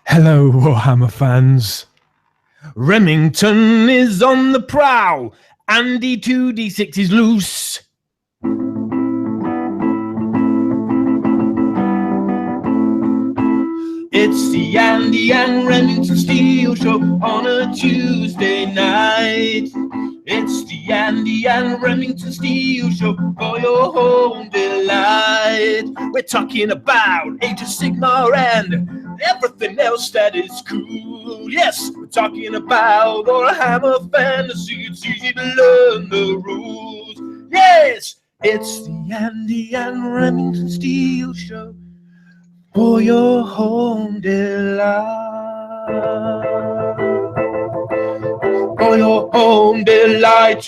Hello, Warhammer fans. Remington is on the prowl. Andy 2D6 is loose. It's the Andy and Remington Steel Show on a Tuesday night. It's the Andy and Remington Steel Show for your home delight. We're talking about Age of Sigmar and everything else that is cool. Yes, we're talking about Warhammer Fantasy. It's easy to learn the rules. Yes, it's the Andy and Remington Steel Show for your home delight. For your home delight.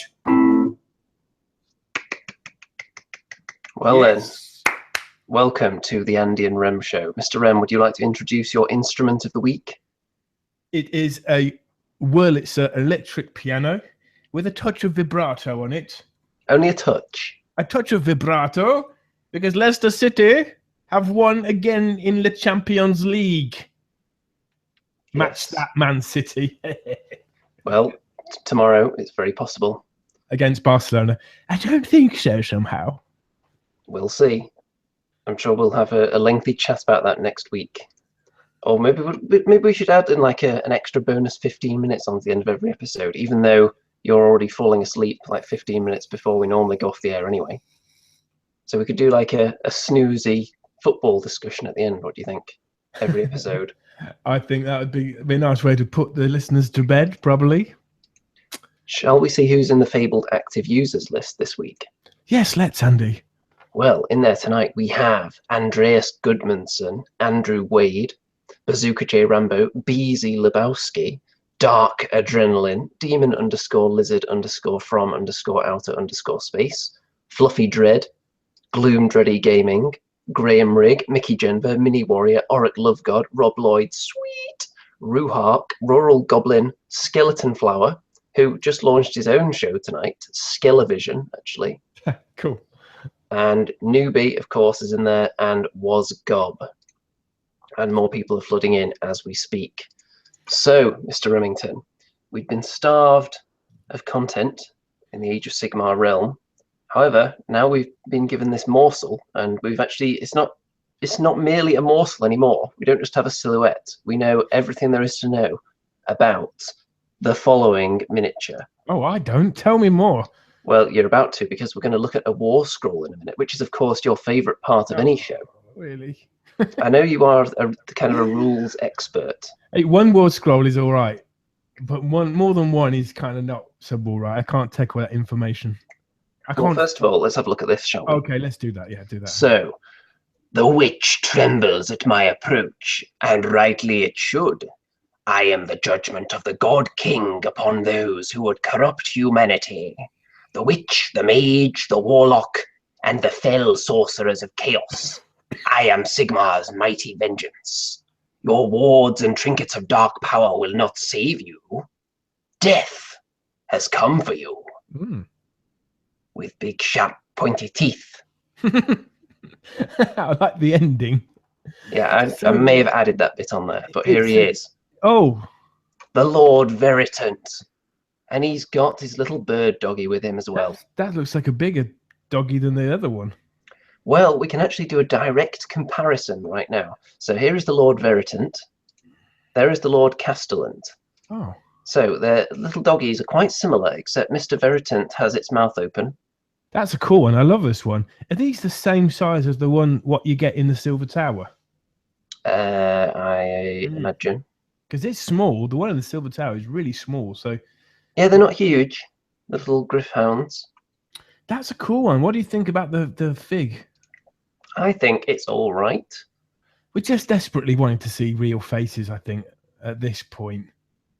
Well then, welcome to the Andy and Rem show. Mr. Rem, would you like to introduce your instrument of the week? It is a Wurlitzer electric piano with a touch of vibrato on it. Only a touch? A touch of vibrato, because Leicester City have won again in the Champions League. Match that, Man City. Well, tomorrow it's very possible. Against Barcelona. I don't think so, somehow. We'll see. I'm sure we'll have a lengthy chat about that next week. Or maybe we should add in like an extra bonus 15 minutes on the end of every episode, even though you're already falling asleep like 15 minutes before we normally go off the air anyway. So we could do like a snoozy football discussion at the end. What do you think? Every episode. I think that would be a nice way to put the listeners to bed, probably. Shall we see who's in the fabled active users list this week? Yes, let's, Andy. Well, in there tonight we have Andreas Goodmanson, Andrew Wade, Bazooka J Rambo, Beezy Lebowski, Dark Adrenaline, Demon_lizard_from_outer_space, Fluffy Dread, Gloom Dreddy Gaming, Graham Rigg, Mickey Jenver, Mini Warrior, Auric Lovegod, Rob Lloyd, Sweet, Ruhark, Rural Goblin, Skeleton Flower, who just launched his own show tonight, Skelevision, actually. Cool. And Newbie, of course, is in there, and Was Gob. And more people are flooding in as we speak. So, Mr. Remington, we've been starved of content in the Age of Sigmar realm. However, now we've been given this morsel, and we've actually, it's not merely a morsel anymore. We don't just have a silhouette. We know everything there is to know about the following miniature. Oh, I don't. Tell me more. Well, you're about to, because we're going to look at a war scroll in a minute, which is, of course, your favourite part of any show. Really? I know you are kind of a rules expert. Hey, one war scroll is all right, but more than one is kind of not so all right. I can't take all that information. Well, first of all, let's have a look at this, shall we? Okay, let's do that. Yeah, do that. So, the witch trembles at my approach, and rightly it should. I am the judgment of the God King upon those who would corrupt humanity. The witch, the mage, the warlock, and the fell sorcerers of chaos. I am Sigmar's mighty vengeance. Your wards and trinkets of dark power will not save you. Death has come for you. With big, sharp, pointy teeth. I like the ending. Yeah, I may have added that bit on there, but here he is. Oh. The Lord Veritant. And he's got his little bird doggy with him as well. That looks like a bigger doggy than the other one. Well, we can actually do a direct comparison right now. So here is the Lord Veritant. There is the Lord Castellant. Oh. So their little doggies are quite similar, except Mr. Veritant has its mouth open. That's a cool one. I love this one. Are these the same size as the one what you get in the Silver Tower? I imagine. Because it's small. The one in the Silver Tower is really small. So yeah, they're not huge. The little Griffhounds. That's a cool one. What do you think about the fig? I think it's all right. We're just desperately wanting to see real faces, I think, at this point.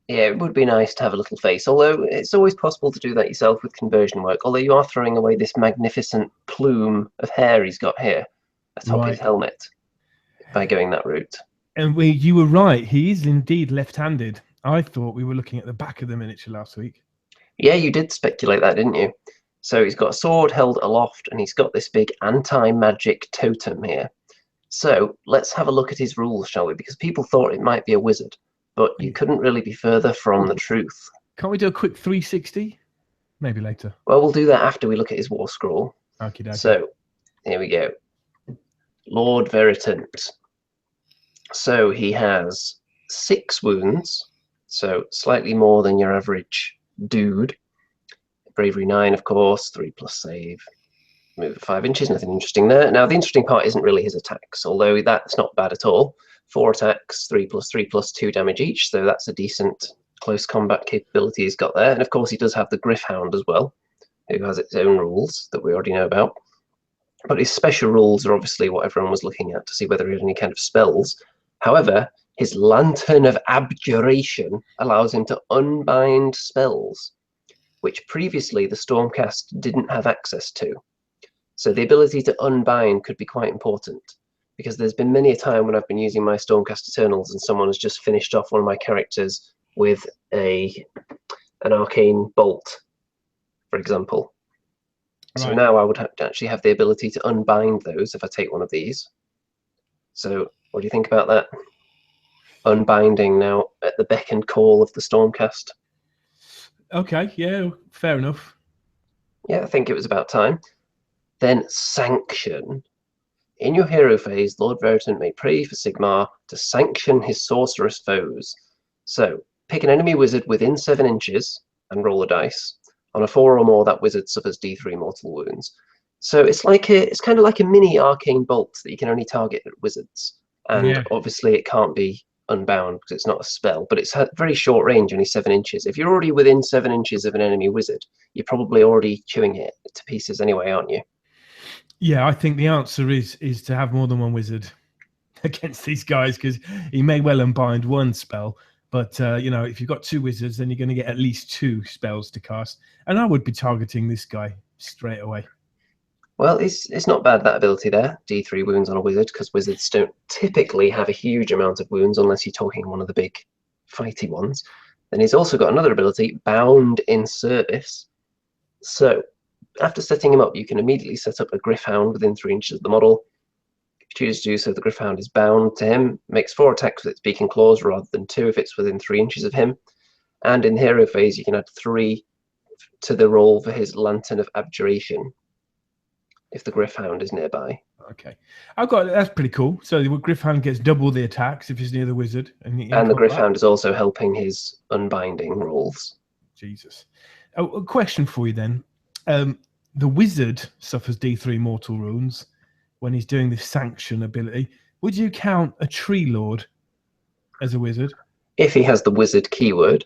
Yeah, it would be nice to have a little face, although it's always possible to do that yourself with conversion work, although you are throwing away this magnificent plume of hair he's got here atop his helmet by going that route. And you were right, he is indeed left-handed. I thought we were looking at the back of the miniature last week. Yeah, you did speculate that, didn't you? So he's got a sword held aloft, and he's got this big anti-magic totem here. So let's have a look at his rules, shall we? Because people thought it might be a wizard, but you couldn't really be further from the truth. Can't we do a quick 360? Maybe later. Well, we'll do that after we look at his war scroll. Okie dokie. So here we go. Lord Veritant. So he has 6 wounds, so slightly more than your average dude. Bravery 9, of course, 3+ save. Move 5 inches, nothing interesting there. Now, the interesting part isn't really his attacks, although that's not bad at all. 4 attacks, 3+3+2 damage each, so that's a decent close combat capability he's got there. And of course, he does have the Gryph-hound as well, who has its own rules that we already know about. But his special rules are obviously what everyone was looking at to see whether he had any kind of spells. However, his Lantern of Abjuration allows him to unbind spells, which previously the Stormcast didn't have access to. So the ability to unbind could be quite important, because there's been many a time when I've been using my Stormcast Eternals and someone has just finished off one of my characters with an arcane bolt, for example. So Right. now I would actually have the ability to unbind those if I take one of these. So what do you think about that? Unbinding now at the beck and call of the Stormcast. Okay, yeah, fair enough. Yeah, I think it was about time. Then Sanction. In your hero phase, Lord Veritant may pray for Sigmar to sanction his sorcerous foes. So pick an enemy wizard within 7 inches and roll a dice. On a 4 or more, that wizard suffers D3 mortal wounds. So it's kind of like a mini arcane bolt that you can only target at wizards. And obviously it can't be unbound because it's not a spell, but it's very short range, only 7 inches. If you're already within 7 inches of an enemy wizard, you're probably already chewing it to pieces anyway, aren't you? Yeah, I think the answer is to have more than one wizard against these guys, because he may well unbind one spell, but if you've got 2 wizards, then you're going to get at least 2 spells to cast. And I would be targeting this guy straight away. Well, it's not bad, that ability there, D3 wounds on a wizard, because wizards don't typically have a huge amount of wounds unless you're talking one of the big fighty ones. Then he's also got another ability, Bound in Service. So after setting him up, you can immediately set up a Gryph-hound within 3 inches of the model. If you choose to do so, the Gryph-hound is bound to him, makes 4 attacks with its beak and claws rather than 2 if it's within 3 inches of him. And in hero phase, you can add 3 to the roll for his Lantern of Abjuration if the Gryph-hound is nearby. Okay, that's pretty cool. So the Gryph-hound gets double the attacks if he's near the wizard, and the Gryph-hound is also helping his unbinding rolls. Jesus. Oh, a question for you then. The wizard suffers D3 mortal wounds when he's doing this sanction ability. Would you count a tree lord as a wizard? If he has the wizard keyword,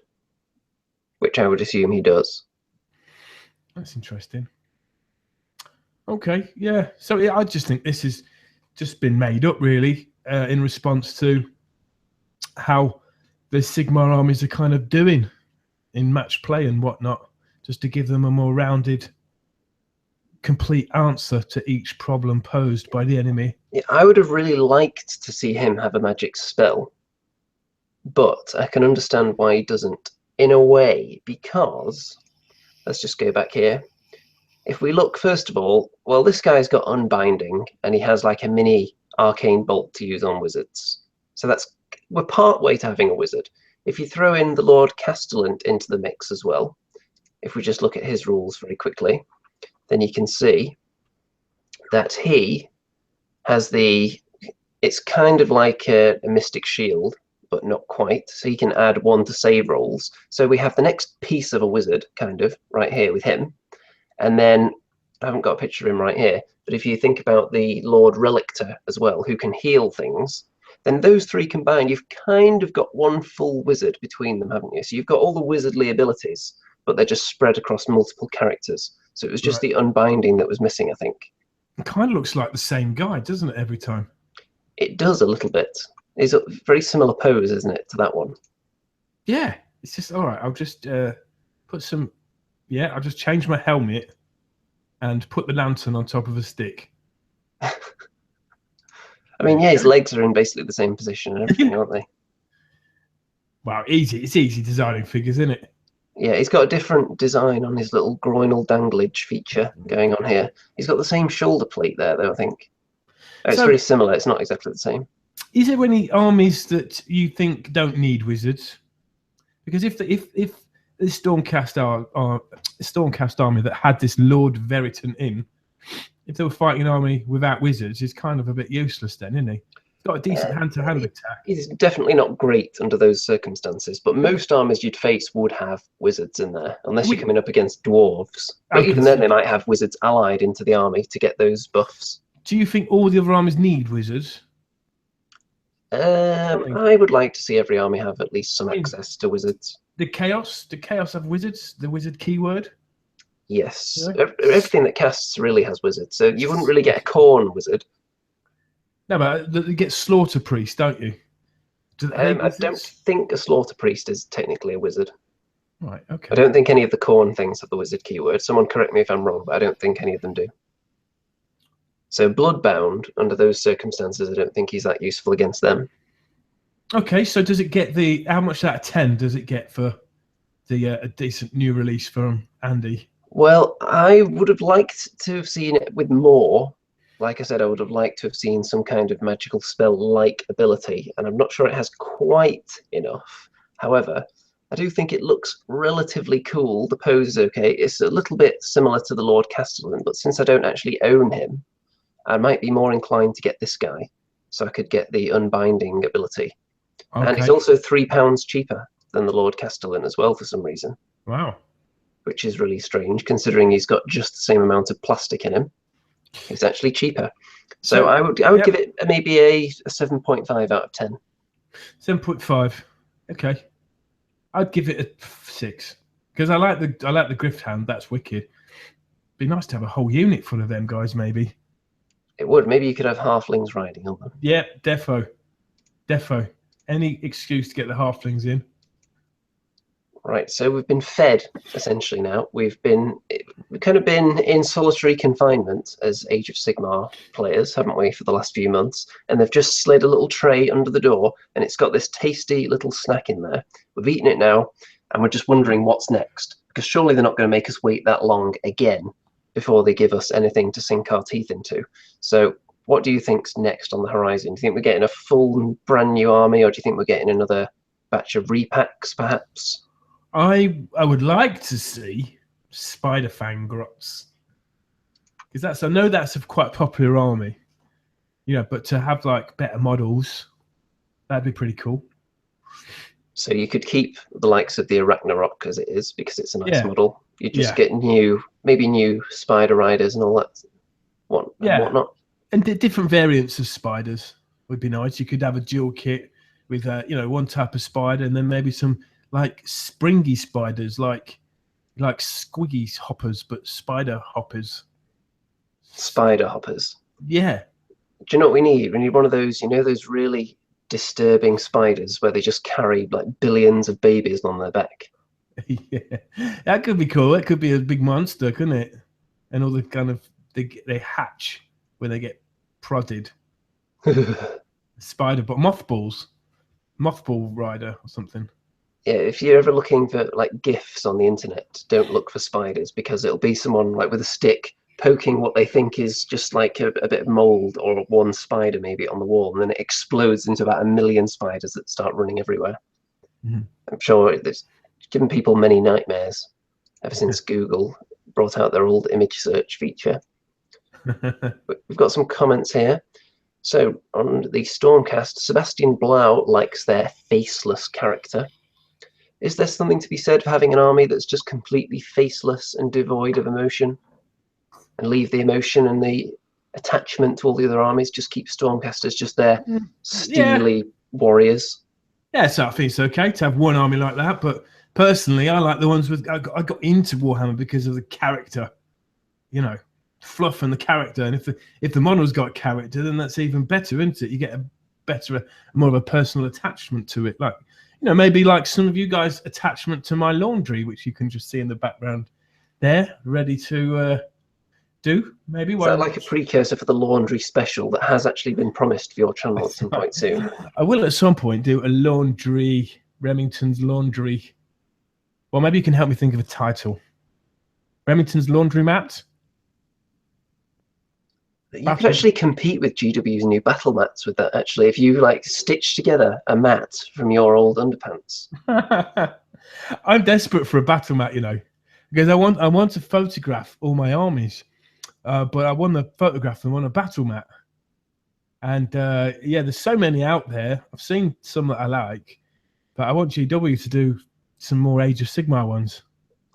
which I would assume he does. That's interesting. Okay, yeah. So I just think this has just been made up, really, in response to how the Sigmar armies are kind of doing in match play and whatnot, just to give them a more rounded, complete answer to each problem posed by the enemy. Yeah, I would have really liked to see him have a magic spell, but I can understand why he doesn't, in a way, because let's just go back here. If we look, first of all, well, this guy's got unbinding, and he has like a mini arcane bolt to use on wizards. So we're part way to having a wizard. If you throw in the Lord Castellant into the mix as well, if we just look at his rules very quickly, then you can see that he has it's kind of like a mystic shield, but not quite. So he can add 1 to save rolls. So we have the next piece of a wizard, kind of, right here with him. And then, I haven't got a picture of him right here, but if you think about the Lord Relictor as well, who can heal things, then those 3 combined, you've kind of got 1 full wizard between them, haven't you? So you've got all the wizardly abilities, but they're just spread across multiple characters. So it was just the unbinding that was missing, I think. It kind of looks like the same guy, doesn't it, every time? It does a little bit. It's a very similar pose, isn't it, to that one? Yeah, it's just, all right, I'll just put some... Yeah, I'll just change my helmet and put the lantern on top of a stick. I mean, yeah, his legs are in basically the same position and everything, aren't they? Wow, easy. It's easy designing figures, isn't it? Yeah, he's got a different design on his little groinal danglage feature going on here. He's got the same shoulder plate there, though, I think. It's very similar. It's not exactly the same. Is there any armies that you think don't need wizards? Because if the Stormcast army that had this Lord Veritant in, if they were fighting an army without wizards, it's kind of a bit useless then, isn't he? He's got a decent hand-to-hand attack. He's definitely not great under those circumstances, but most armies you'd face would have wizards in there, unless you're coming up against dwarves. But even then, they might have wizards allied into the army to get those buffs. Do you think all the other armies need wizards? I would like to see every army have at least some access to wizards. The Chaos have wizards? The wizard keyword? Yes. Yeah. Everything that casts really has wizards, so you wouldn't really get a Khorne wizard. No, but you get Slaughter Priest, don't you? I don't think a Slaughter Priest is technically a wizard. Right, okay. I don't think any of the Khorne things have the wizard keyword. Someone correct me if I'm wrong, but I don't think any of them do. So Bloodbound, under those circumstances, I don't think he's that useful against them. Okay, so does it get how much out of 10 does it get for the a decent new release from Andy? Well, I would have liked to have seen it with more. Like I said, I would have liked to have seen some kind of magical spell-like ability, and I'm not sure it has quite enough. However, I do think it looks relatively cool. The pose is okay. It's a little bit similar to the Lord Castellan, but since I don't actually own him, I might be more inclined to get this guy, so I could get the unbinding ability. Okay. And he's also £3 cheaper than the Lord Castellan as well for some reason. Wow. Which is really strange, considering he's got just the same amount of plastic in him. It's actually cheaper. So I would give it maybe a 7.5 out of 10. 7.5. Okay. I'd give it a 6 because I like the Grift Hound. That's wicked. Be nice to have a whole unit full of them guys, maybe. It would. Maybe you could have halflings riding on them. Yeah, defo. Any excuse to get the halflings in. Right, so we've been fed essentially now. We've kind of been in solitary confinement as Age of Sigmar players, haven't we, for the last few months? And they've just slid a little tray under the door, and it's got this tasty little snack in there. We've eaten it now, and we're just wondering what's next, because surely they're not going to make us wait that long again before they give us anything to sink our teeth into. So what do you think's next on the horizon? Do you think we're getting a full brand new army, or do you think we're getting another batch of repacks, perhaps? I would like to see Spider Fang Grots, because I know that's a quite popular army, but to have like better models, that'd be pretty cool. So you could keep the likes of the Arachnarok as it is, because it's a nice model. You just get maybe new spider riders and all that, whatnot. And different variants of spiders would be nice. You could have a dual kit with one type of spider, and then maybe some like springy spiders, like squiggy hoppers, but spider hoppers. Spider hoppers. Yeah. Do you know what we need? We need one of those, those really disturbing spiders where they just carry like billions of babies on their back. Yeah, that could be cool. It could be a big monster, couldn't it? And all the kind of they hatch when they get prodded. Spider, but mothball rider or something. Yeah, if you're ever looking for like GIFs on the internet, don't look for spiders, because it'll be someone like with a stick poking what they think is just like a bit of mold or one spider maybe on the wall, and then it explodes into about 1 million spiders that start running everywhere. Mm-hmm. I'm sure it's given people many nightmares ever since Google brought out their old image search feature. We've got some comments here. So on the Stormcast, Sebastian Blau likes their faceless character. Is there something to be said for having an army that's just completely faceless and devoid of emotion, and leave the emotion and the attachment to all the other armies? Just keep Stormcasters just there, steely warriors. Yeah, so I think it's okay to have one army like that. But personally, I like the ones with. I got into Warhammer because of the character, fluff and the character. And if the model's got character, then that's even better, isn't it? You get more of a personal attachment to it, like. Maybe like some of you guys' attachment to my laundry, which you can just see in the background there, ready to do. Maybe. Is that like a precursor for the laundry special that has actually been promised for your channel at some point soon? I will at some point do a laundry, Remington's Laundry. Well, maybe you can help me think of a title. Remington's Laundromat? You could actually compete with GW's new battle mats with that, actually, if you like stitch together a mat from your old underpants. I'm desperate for a battle mat, you know, because I want to photograph all my armies, but I want to photograph them on a battle mat. And yeah, there's so many out there. I've seen some that I like, but I want GW to do some more Age of Sigmar ones.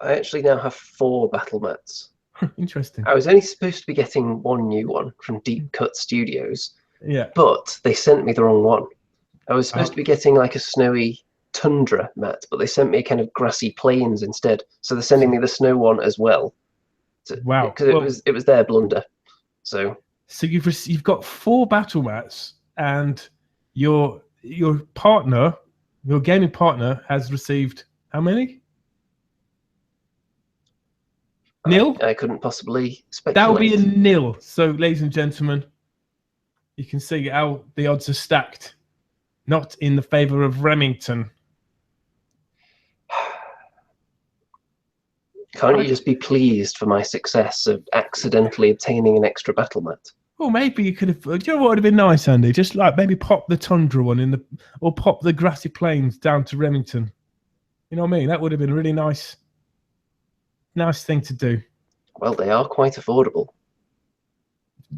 I actually now have 4 battle mats. Interesting. I was only supposed to be getting 1 new one from Deep Cut Studios, Yeah. but they sent me the wrong one. I was supposed to be getting like a snowy tundra mat, but they sent me a kind of grassy plains instead. So they're sending me the snow one as well. Wow. Because it was their blunder. So you've got 4 battle mats, and your partner, your gaming partner, has received how many? Nil? I couldn't possibly speculate. That'll be a nil. So, ladies and gentlemen, you can see how the odds are stacked. Not in the favour of Remington. Can't you just be pleased for my success of accidentally obtaining an extra battle mat? Well, maybe you could have. Do you know what would have been nice, Andy? Just like maybe pop the tundra one or pop the grassy plains down to Remington. You know what I mean? That would have been a really nice thing to do. Well, they are quite affordable.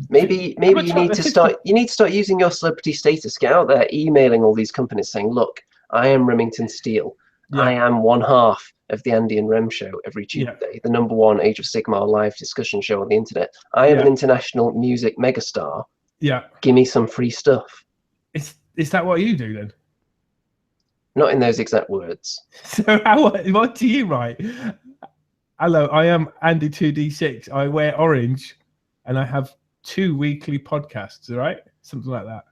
Maybe you need to start using your celebrity status. Get out there emailing all these companies saying, look, I am Remington Steel. Yeah. I am one half of the Andy and Rem show every Tuesday, the #1 Age of Sigmar live discussion show on the internet. I am an international music megastar. Yeah. Give me some free stuff. Is that what you do then? Not in those exact words. So what do you write? Hello, I am Andy 2D6. I wear orange and I have 2 weekly podcasts, all right? Something like that.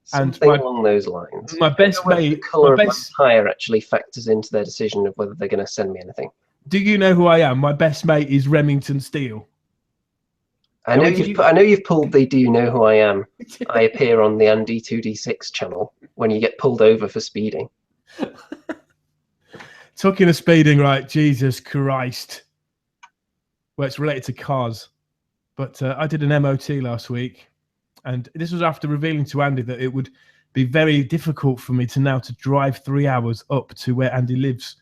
Something along those lines. My best mate. The colour of my attire actually factors into their decision of whether they're going to send me anything. Do you know who I am? My best mate is Remington Steel. I know you've pulled the "Do you know who I am?" I appear on the Andy 2D6 channel when you get pulled over for speeding. Talking of speeding, right? Jesus Christ. Well, it's related to cars. But I did an MOT last week. And this was after revealing to Andy that it would be very difficult for me to drive 3 hours up to where Andy lives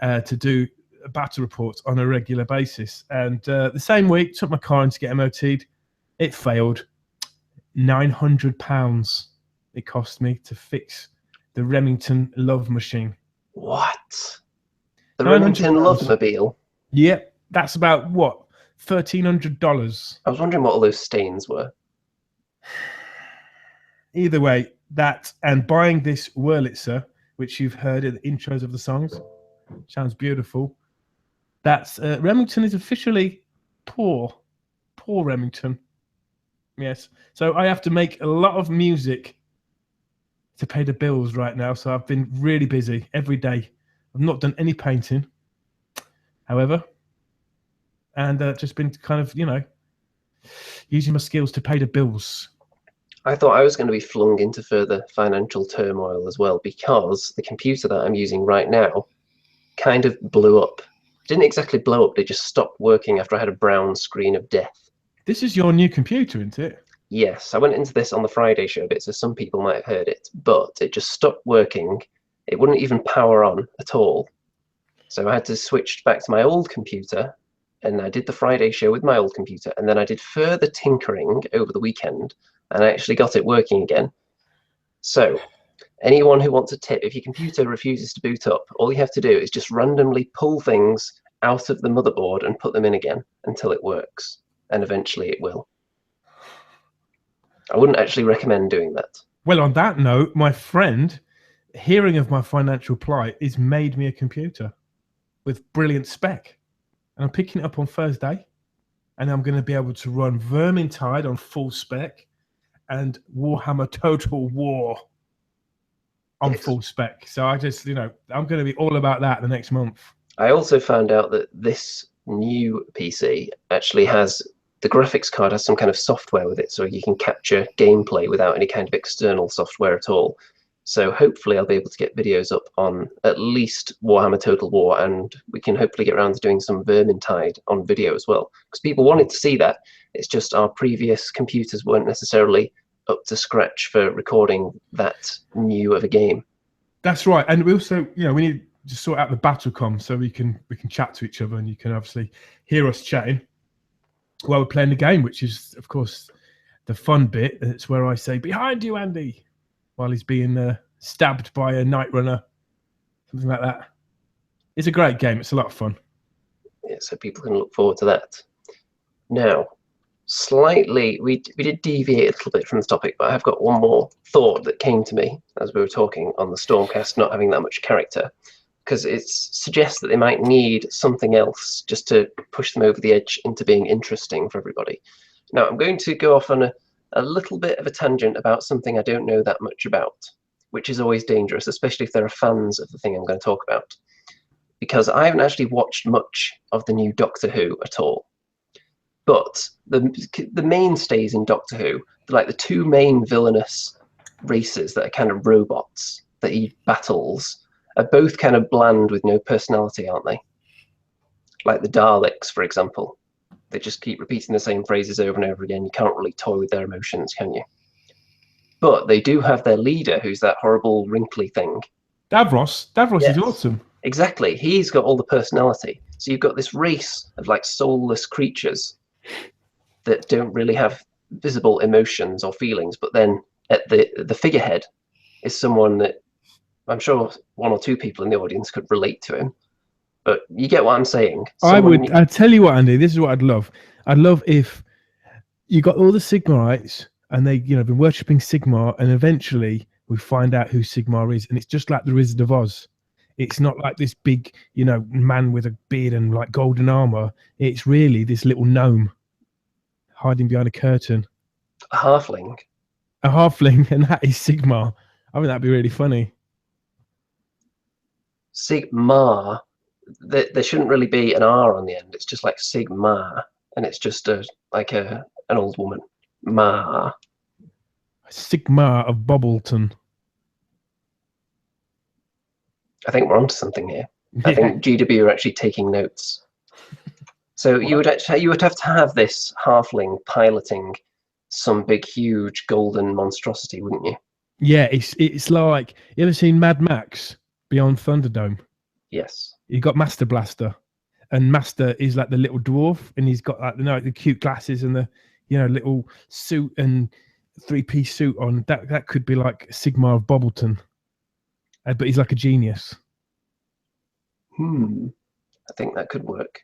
to do battle reports on a regular basis. And the same week, took my car in to get MOT'd. It failed. £900 it cost me to fix the Remington Love Machine. What? The Remington Love-mobile? Yep. That's about, what, $1,300. I was wondering what all those stains were. Either way, that and buying this Wurlitzer, which you've heard in the intros of the songs, sounds beautiful. That's Remington is officially poor Remington. Yes, so I have to make a lot of music to pay the bills right now. So I've been really busy every day. I've not done any painting, however, and just been kind of, using my skills to pay the bills. I thought I was going to be flung into further financial turmoil as well, because the computer that I'm using right now kind of blew up. It didn't exactly blow up, it just stopped working after I had a brown screen of death. This is your new computer, isn't it? Yes, I went into this on the Friday show bit, so some people might have heard it, but it just stopped working. It wouldn't even power on at all. So I had to switch back to my old computer, and I did the Friday show with my old computer, and then I did further tinkering over the weekend, and I actually got it working again. So anyone who wants a tip, if your computer refuses to boot up, all you have to do is just randomly pull things out of the motherboard and put them in again until it works, and eventually it will. I wouldn't actually recommend doing that. Well, on that note, my friend, hearing of my financial plight, has made me a computer with brilliant spec. And I'm picking it up on Thursday, and I'm going to be able to run Vermintide on full spec and Warhammer Total War on full spec. So I just, I'm going to be all about that the next month. I also found out that this new PC actually has, the graphics card has some kind of software with it, so you can capture gameplay without any kind of external software at all. So hopefully I'll be able to get videos up on at least Warhammer Total War, and we can hopefully get around to doing some Vermintide on video as well. Because people wanted to see that. It's just our previous computers weren't necessarily up to scratch for recording that new of a game. That's right. And we also, we need to sort out the Battlecom so we can chat to each other, and you can obviously hear us chatting while we're playing the game, which is, of course, the fun bit. It's where I say, "Behind you, Andy," while he's being stabbed by a night runner, something like that. It's a great game. It's a lot of fun. Yeah, so people can look forward to that. Now, slightly, we did deviate a little bit from the topic, but I've got one more thought that came to me as we were talking on the Stormcast, not having that much character, because it suggests that they might need something else just to push them over the edge into being interesting for everybody. Now, I'm going to go off on a little bit of a tangent about something I don't know that much about, which is always dangerous, especially if there are fans of the thing I'm going to talk about, because I haven't actually watched much of the new Doctor Who at all. But the mainstays in Doctor Who, like the two main villainous races that are kind of robots that he battles, are both kind of bland with no personality, aren't they? Like the Daleks, for example. They just keep repeating the same phrases over and over again. You can't really toy with their emotions, can you? But they do have their leader, who's that horrible, wrinkly thing. Davros. Davros Yes. is awesome. Exactly. He's got all the personality. So you've got this race of like soulless creatures that don't really have visible emotions or feelings. But then at the figurehead is someone that I'm sure one or two people in the audience could relate to him. But you get what I'm saying. I'd tell you what, Andy, this is what I'd love. I'd love if you got all the Sigmarites and they, been worshipping Sigmar, and eventually we find out who Sigmar is. And it's just like the Wizard of Oz. It's not like this big, man with a beard and like golden armor. It's really this little gnome hiding behind a curtain. A halfling. A halfling, and that is Sigmar. I think that'd be really funny. Sigmar. There shouldn't really be an R on the end. It's just like Sigmar, and it's just an old woman. Ma. Sigmar of Bobbleton. I think we're onto something here. I think GW are actually taking notes. So you would have to have this halfling piloting some big, huge golden monstrosity, wouldn't you? Yeah, it's like, you ever seen Mad Max Beyond Thunderdome? Yes. You got Master Blaster, and Master is like the little dwarf, and he's got like the cute glasses and the little suit and 3-piece suit on. That could be like Sigmar of Bobbleton, but he's like a genius. I think that could work.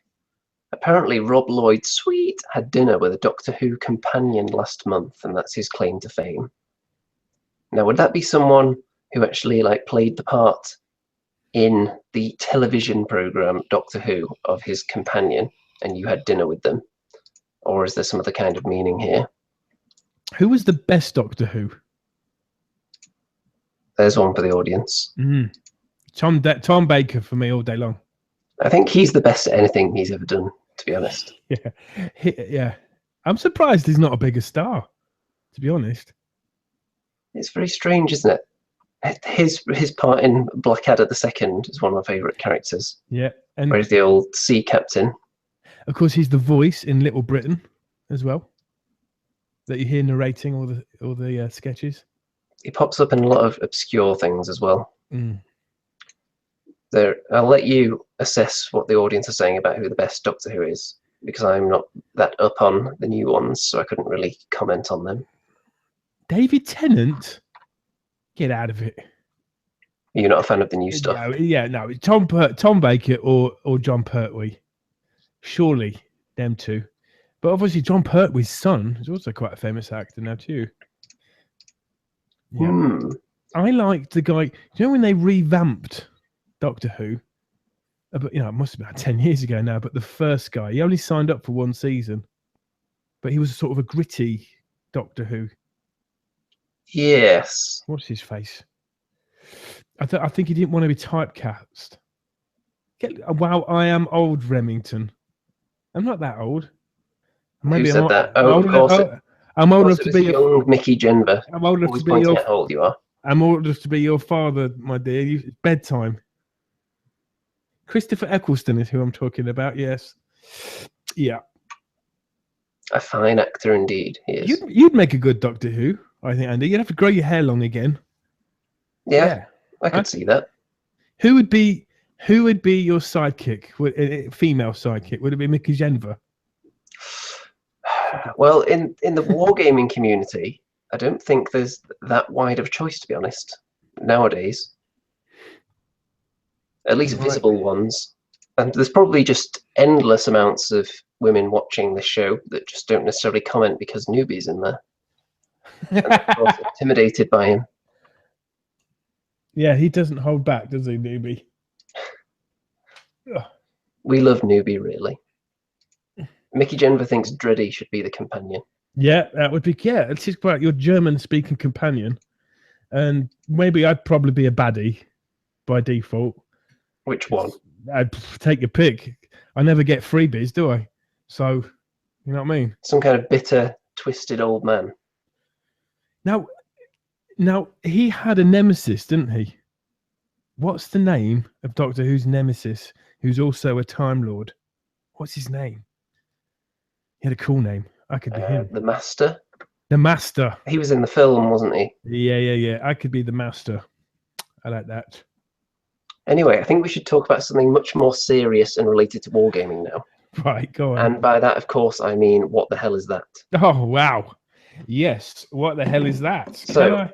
Apparently, Rob Lloyd Sweet had dinner with a Doctor Who companion last month, and that's his claim to fame. Now, would that be someone who actually played the part in the television program Doctor Who of his companion, and you had dinner with them? Or is there some other kind of meaning here? Who was the best Doctor Who? There's one for the audience. Tom Baker for me all day long. I think he's the best at anything he's ever done, to be honest. Yeah. I'm surprised he's not a bigger star, to be honest. It's very strange, isn't it? His part in Blackadder II is one of my favourite characters. Yeah, and where he's the old sea captain. Of course, he's the voice in Little Britain as well, that you hear narrating all the sketches. He pops up in a lot of obscure things as well. I'll let you assess what the audience are saying about who the best Doctor Who is, because I'm not that up on the new ones, so I couldn't really comment on them. David Tennant? Get out of it. You're not a fan of the new stuff? No. Tom Baker or John Pertwee. Surely, them two. But obviously, John Pertwee's son is also quite a famous actor now, too. Yeah. I liked the guy. You know when they revamped Doctor Who? But it must have been about 10 years ago now. But the first guy, he only signed up for one season. But he was sort of a gritty Doctor Who. Yes. What's his face? I think he didn't want to be typecast. Wow, I am old, Remington. I'm not that old. Maybe who said that? Oh, of course. I'm old enough to be young Mickey Jenver. I'm old enough Always to be pointing out how old you are. I'm ordered to be your father, my dear. It's bedtime. Christopher Eccleston is who I'm talking about. Yes. Yeah. A fine actor indeed, he is. You'd make a good Doctor Who, I think, Andy. You'd have to grow your hair long again. Yeah, I could see that. Who would be your sidekick? Female sidekick? Would it be Mickey Genver? Well, in the wargaming community, I don't think there's that wide of a choice, to be honest, nowadays. At least visible ones. And there's probably just endless amounts of women watching this show that just don't necessarily comment because Newbie's in there. And of course, intimidated by him. Yeah, he doesn't hold back, does he, Newbie? We love Newbie, really. Mickey Genver thinks Dreddy should be the companion. Yeah, that would be. Yeah, let's talk about your German-speaking companion, and maybe I'd probably be a baddie by default. Which one? I'd take your pick. I never get freebies, do I? So, you know what I mean? Some kind of bitter, twisted old man. Now, he had a nemesis, didn't he? What's the name of Doctor Who's nemesis, who's also a Time Lord? What's his name? He had a cool name. I could be him. The Master. The Master. He was in the film, wasn't he? Yeah. I could be the Master. I like that. Anyway, I think we should talk about something much more serious and related to wargaming now. Right, go on. And by that, of course, I mean, what the hell is that? Oh, wow. Yes, what the hell is that? So,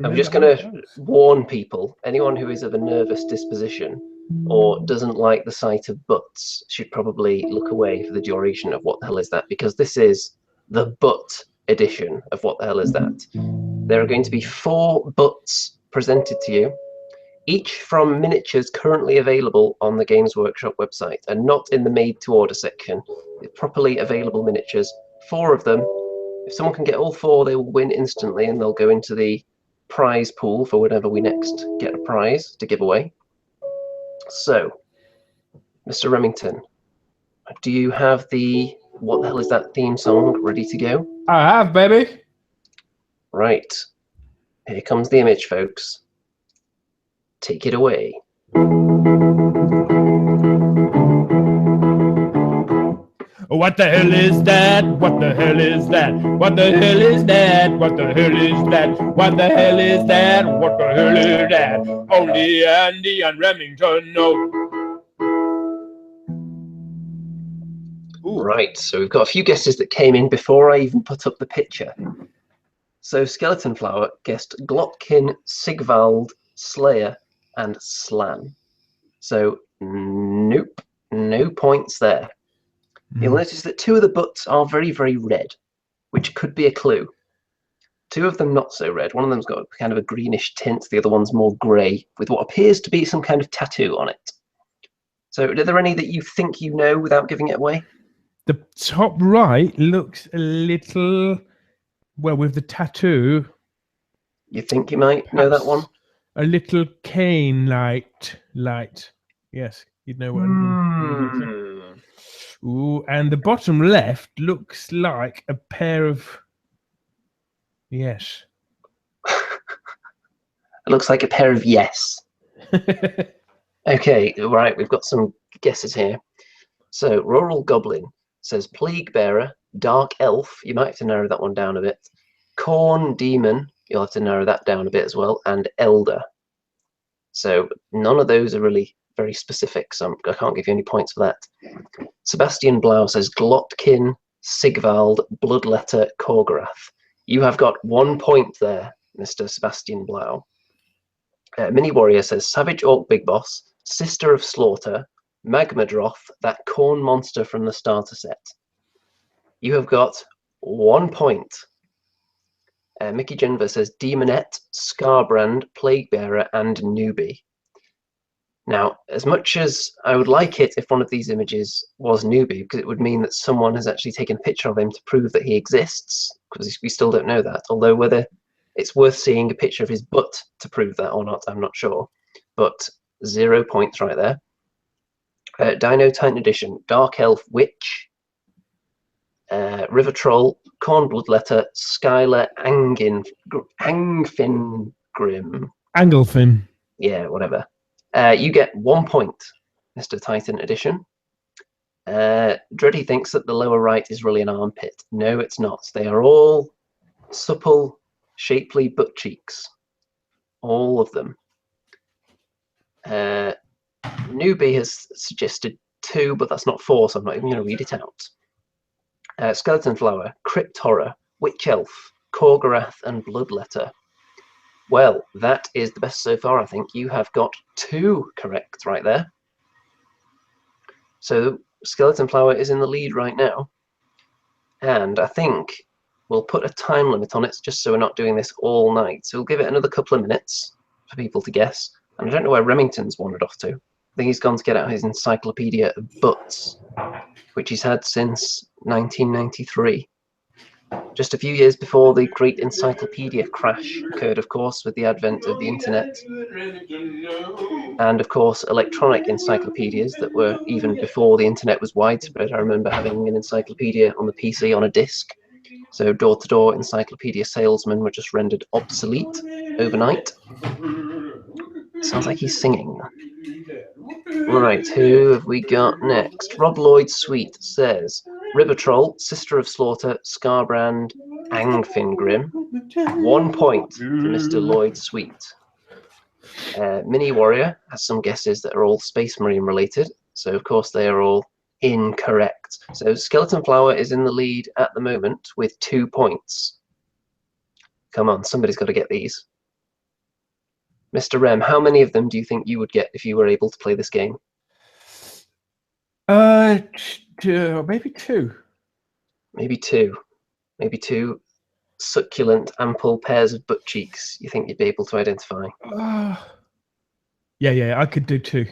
I'm just going to warn people, anyone who is of a nervous disposition or doesn't like the sight of butts should probably look away for the duration of What the Hell Is That? Because this is the butt edition of What the Hell Is That? There are going to be 4 butts presented to you, each from miniatures currently available on the Games Workshop website and not in the made-to-order section. They're properly available miniatures, 4 of them. If someone can get all 4, they will win instantly and they'll go into the prize pool for whenever we next get a prize to give away. So, Mr. Remington, do you have the What the Hell Is That theme song ready to go? I have, baby. Right. Here comes the image, folks. Take it away. What the hell is that? What the hell is that? What the hell is that? What the hell is that? What the hell is that? What the hell is that? Only Andy and Remington know. Ooh. Right, so we've got a few guesses that came in before I even put up the picture. So Skeleton Flower guessed Glotkin, Sigvald, Slayer, and Slan. So nope, no points there. You'll notice that 2 of the butts are very, very red, which could be a clue. 2 of them not so red. One of them's got kind of a greenish tint. The other one's more grey, with what appears to be some kind of tattoo on it. So are there any that you think you know without giving it away? The top right looks a little, well, with the tattoo. You think you might know that one? A little cane light. Yes, you'd know what I mean. Ooh, and the bottom left looks like a pair of... Yes. It looks like a pair of yes. Okay, right, we've got some guesses here. So, Rural Goblin says Plague Bearer, Dark Elf, you might have to narrow that one down a bit. Corn Demon, you'll have to narrow that down a bit as well, and Elder. So, none of those are really very specific, so I can't give you any points for that. Sebastian Blau says Glotkin, Sigvald, Bloodletter, Korgorath. You have got 1 point there, Mr. Sebastian Blau. Mini Warrior says Savage Orc Big Boss, Sister of Slaughter, Magmadroth, that corn monster from the starter set. You have got 1 point. Mickey Genver says Demonette, Scarbrand, Plague Bearer, and Newbie. Now, as much as I would like it if one of these images was Newbie, because it would mean that someone has actually taken a picture of him to prove that he exists, because we still don't know that. Although whether it's worth seeing a picture of his butt to prove that or not, I'm not sure. But 0 points right there. Dino Titan Edition, Dark Elf Witch, River Troll, Corn Bloodletter, Skylar Angfin, Grim. Anglefin. Yeah, whatever. You get 1 point, Mr. Titan Edition. Dreddy thinks that the lower right is really an armpit. No, it's not. They are all supple, shapely butt cheeks. All of them. Newbie has suggested 2, but that's not 4, so I'm not even going to read it out. Skeleton Flower, Crypt Horror, Witch Elf, Korgorath, and Bloodletter. Well, that is the best so far, I think. You have got 2 correct right there. So Skeleton Flower is in the lead right now. And I think we'll put a time limit on it just so we're not doing this all night. So we'll give it another couple of minutes for people to guess. And I don't know where Remington's wandered off to. I think he's gone to get out his encyclopedia of butts, which he's had since 1993. Just a few years before the great encyclopedia crash occurred, of course, with the advent of the internet. And, of course, electronic encyclopedias that were even before the internet was widespread. I remember having an encyclopedia on the PC on a disc. So door-to-door encyclopedia salesmen were just rendered obsolete overnight. Sounds like he's singing. Right, who have we got next? Rob Lloyd Sweet says, River Troll, Sister of Slaughter, Scarbrand, Angfin Grim. 1 point for Mr. Lloyd Sweet. Mini Warrior has some guesses that are all Space Marine related, so of course they are all incorrect. So Skeleton Flower is in the lead at the moment with 2 points. Come on, somebody's got to get these. Mr. Rem, how many of them do you think you would get if you were able to play this game? Maybe 2. Maybe 2. Maybe 2 succulent, ample pairs of butt cheeks you think you'd be able to identify. Yeah, I could do 2.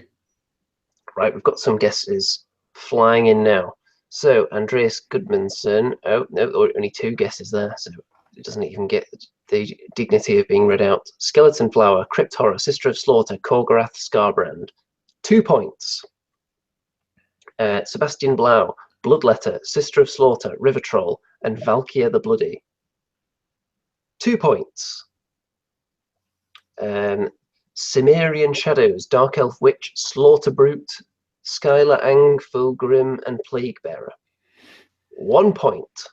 Right, we've got some guesses flying in now. So, Andreas Goodmanson. Oh, no, only 2 guesses there, so it doesn't even get the dignity of being read out. Skeleton Flower, Crypt Horror, Sister of Slaughter, Korgorath, Scarbrand. 2 points. Sebastian Blau, Bloodletter, Sister of Slaughter, River Troll, and Valkyr the Bloody. 2 points. Cimmerian Shadows, Dark Elf Witch, Slaughter Brute, Skylar Ang, Fulgrim, and Plaguebearer. 1 point.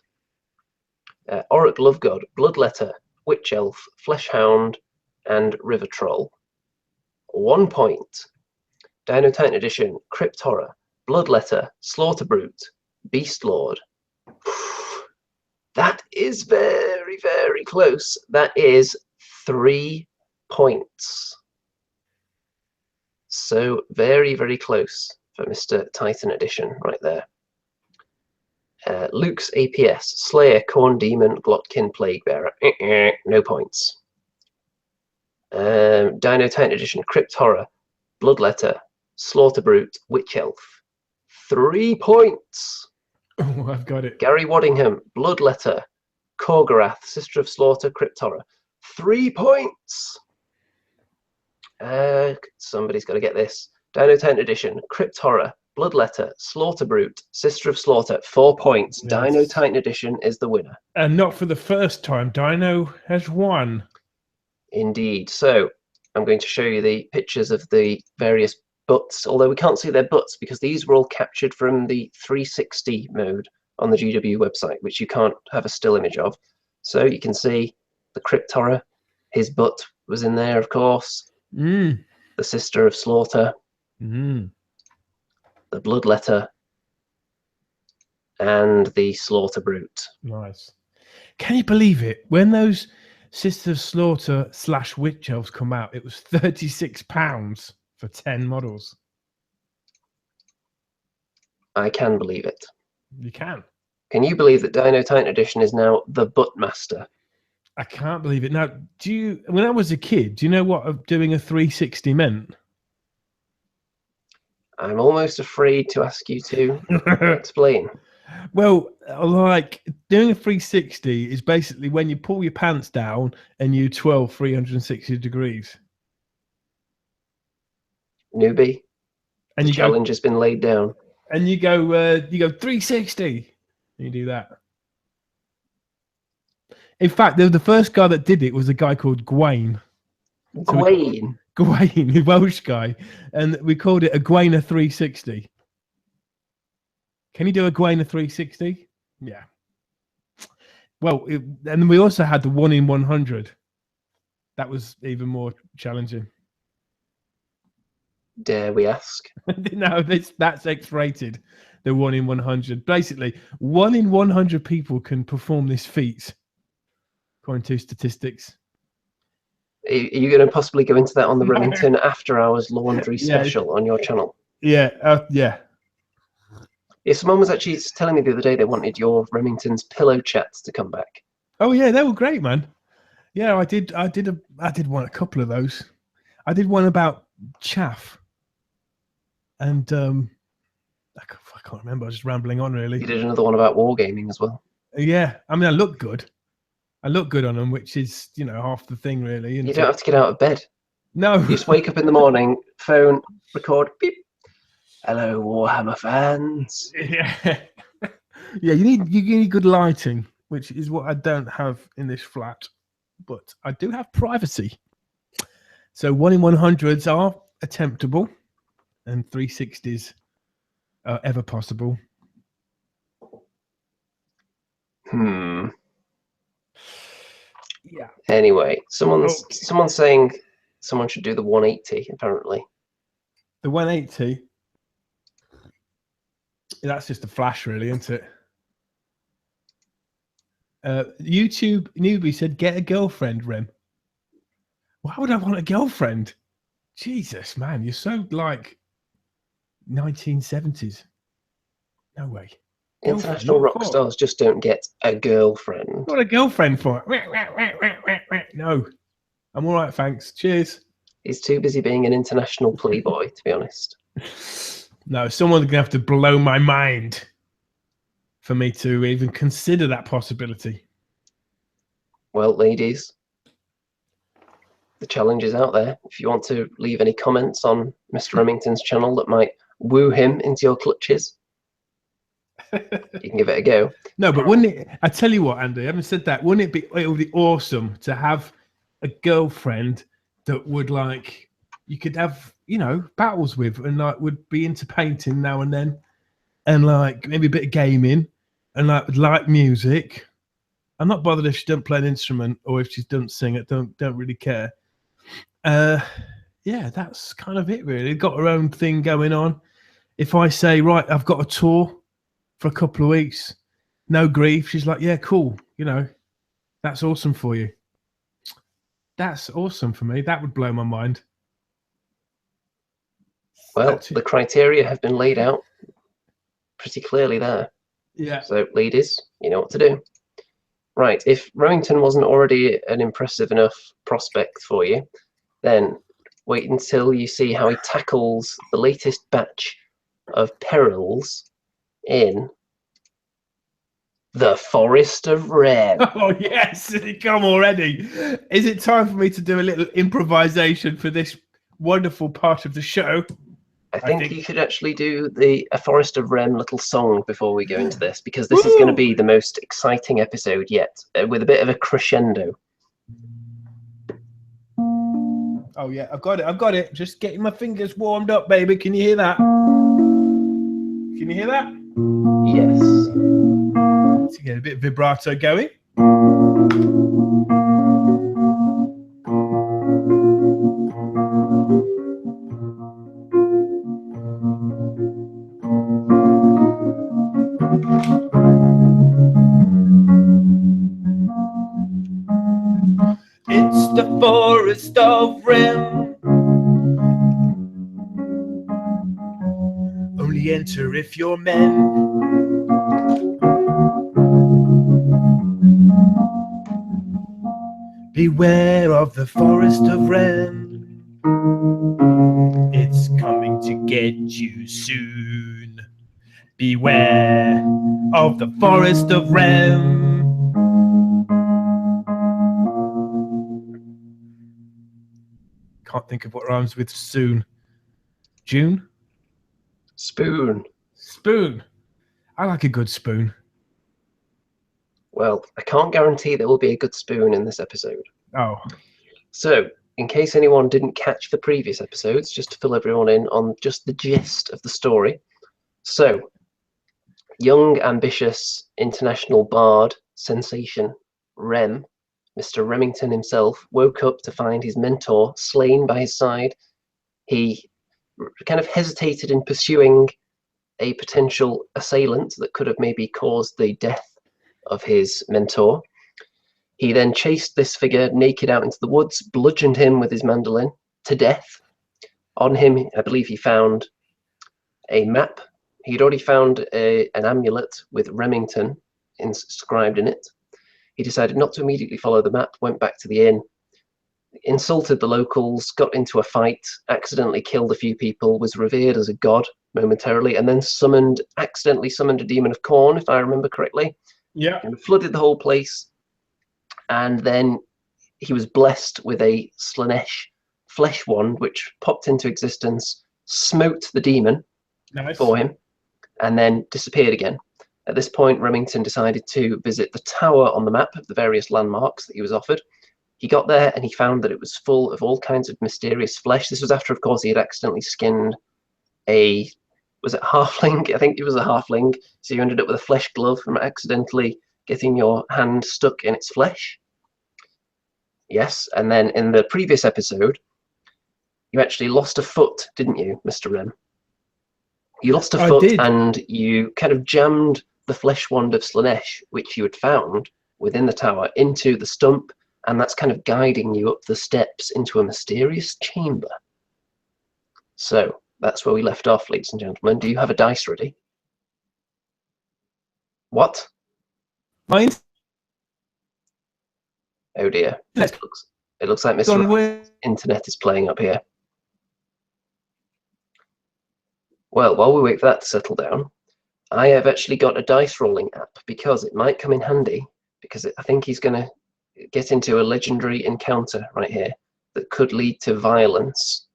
Auric Lovegod, Bloodletter, Witch Elf, Fleshhound, and River Troll. 1 point. Dino Titan Edition, Crypt Horror, Bloodletter, Slaughter Brute, Beast Lord. That is very, very close. That is 3 points. So very, very close for Mr. Titan Edition right there. Luke's APS, Slayer, Corn Demon, Glotkin, Plaguebearer. No points. Dino Titan Edition, Crypt Horror, Bloodletter, Slaughter Brute, Witch Elf. 3 points. Oh, I've got it. Gary Waddingham, Bloodletter, Korgorath, Sister of Slaughter, Crypt Horror. 3 points. Somebody's got to get this. Dino Titan Edition, Crypt Horror, Bloodletter, Slaughter Brute, Sister of Slaughter. 4 points. Yes. Dino Titan Edition is the winner. And not for the first time. Dino has won. Indeed. So I'm going to show you the pictures of the various butts, although we can't see their butts because these were all captured from the 360 mode on the GW website, which you can't have a still image of. So you can see the Crypt Horror, his butt was in there, of course. The Sister of Slaughter, the Bloodletter, and the Slaughter Brute. Nice. Can you believe it? When those Sister of Slaughter / Witch Elves come out, it was £36 for 10 models. I can believe it. You can. Can you believe that Dino Titan Edition is now the Buttmaster? I can't believe it. Now, when I was a kid, do you know what doing a 360 meant? I'm almost afraid to ask you to explain. Well, like doing a 360 is basically when you pull your pants down and you twirl 360 degrees. Newbie, and the challenge has been laid down. And you go 360. And you do that. In fact, the first guy that did it was a guy called Gawain. Gawain. Gawain, the Welsh guy, and we called it a Gwainer 360. Can you do a Gwainer 360? Yeah. Well, and we also had the 1 in 100. That was even more challenging. Dare we ask? No, that's X-rated. The 1 in 100. Basically, 1 in 100 people can perform this feat, according to statistics. Are you going to possibly go into that on the Remington After Hours Laundry special on your channel? Yeah. Yeah, someone was actually telling me the other day they wanted your Remington's pillow chats to come back. Oh yeah, they were great, man. Yeah, I did a couple of those. I did one about chaff, and I can't remember. I was just rambling on, really. You did another one about wargaming as well. Yeah, I mean, I look good. I look good on them, which is, half the thing, really. You don't have to get out of bed. No. You just wake up in the morning, phone, record, beep. Hello, Warhammer fans. Yeah. Yeah, you need good lighting, which is what I don't have in this flat. But I do have privacy. So 1 in 100s are attemptable, and 360s are ever possible. Yeah. Anyway, someone's saying someone should do the 180, apparently. The 180? That's just a flash, really, isn't it? YouTube newbie said, get a girlfriend, Rem. Why would I want a girlfriend? Jesus, man, you're so like 1970s. No way. International rock stars just don't get a girlfriend. What a girlfriend for? No. I'm all right, thanks. Cheers. He's too busy being an international playboy, to be honest. No, someone's going to have to blow my mind for me to even consider that possibility. Well, ladies, the challenge is out there. If you want to leave any comments on Mr. Remington's channel that might woo him into your clutches, you can give it a go. No, but wouldn't it? I tell you what, Andy, I haven't said that. Wouldn't it would be awesome to have a girlfriend that would you could have, battles with, and would be into painting now and then, and maybe a bit of gaming, and would like music. I'm not bothered if she doesn't play an instrument or if she doesn't sing it. Don't really care. Yeah, that's kind of it, really. Got her own thing going on. If I say, right, I've got a tour for a couple of weeks, no grief, she's like, yeah, cool. That's awesome for you. That's awesome for me. That would blow my mind. Well, the criteria have been laid out pretty clearly there. Yeah. So, ladies, you know what to do. Right, if Remington wasn't already an impressive enough prospect for you, then wait until you see how he tackles the latest batch of perils in the Forest of Rem. Oh, yes, come already. Is it time for me to do a little improvisation for this wonderful part of the show? I think you could actually do a Forest of Rem little song before we go into this, because this is going to be the most exciting episode yet, with a bit of a crescendo. Oh, yeah, I've got it. Just getting my fingers warmed up, baby. Can you hear that? Can you hear that? Yes. Let's get a bit of vibrato going. It's the Forest of Rem. Only enter if you're men. Beware of the Forest of Rem. It's coming to get you soon. Beware of the Forest of Rem. Can't think of what rhymes with soon. June? Spoon. Spoon. I like a good spoon. Well, I can't guarantee there will be a good spoon in this episode. Oh. So, in case anyone didn't catch the previous episodes, just to fill everyone in on just the gist of the story. So, young, ambitious, international bard, sensation, Rem, Mr. Remington himself, woke up to find his mentor slain by his side. He kind of hesitated in pursuing a potential assailant that could have maybe caused the death of his mentor. He then chased this figure naked out into the woods, bludgeoned him with his mandolin to death. On him, I believe he found a map. He'd already found an amulet with Remington inscribed in it. He decided not to immediately follow the map, went back to the inn, insulted the locals, got into a fight, accidentally killed a few people, was revered as a god momentarily, and then accidentally summoned a demon of corn, if I remember correctly. Yeah. And flooded the whole place. And then he was blessed with a Slanesh flesh wand, which popped into existence, smote the demon for him, and then disappeared again. At this point, Remington decided to visit the tower on the map of the various landmarks that he was offered. He got there and he found that it was full of all kinds of mysterious flesh. This was after, of course, he had accidentally skinned was it halfling? I think it was a halfling. So you ended up with a flesh glove from accidentally getting your hand stuck in its flesh. Yes, and then in the previous episode, you actually lost a foot, didn't you, Mr. Rem? You lost a foot and you kind of jammed the flesh wand of Slanesh, which you had found within the tower, into the stump, and that's kind of guiding you up the steps into a mysterious chamber. So that's where we left off, ladies and gentlemen. Do you have a dice ready? What? Mine? Oh dear. It looks like Mr. Remington's internet is playing up here. Well, while we wait for that to settle down, I have actually got a dice rolling app because it might come in handy, because I think he's going to get into a legendary encounter right here that could lead to violence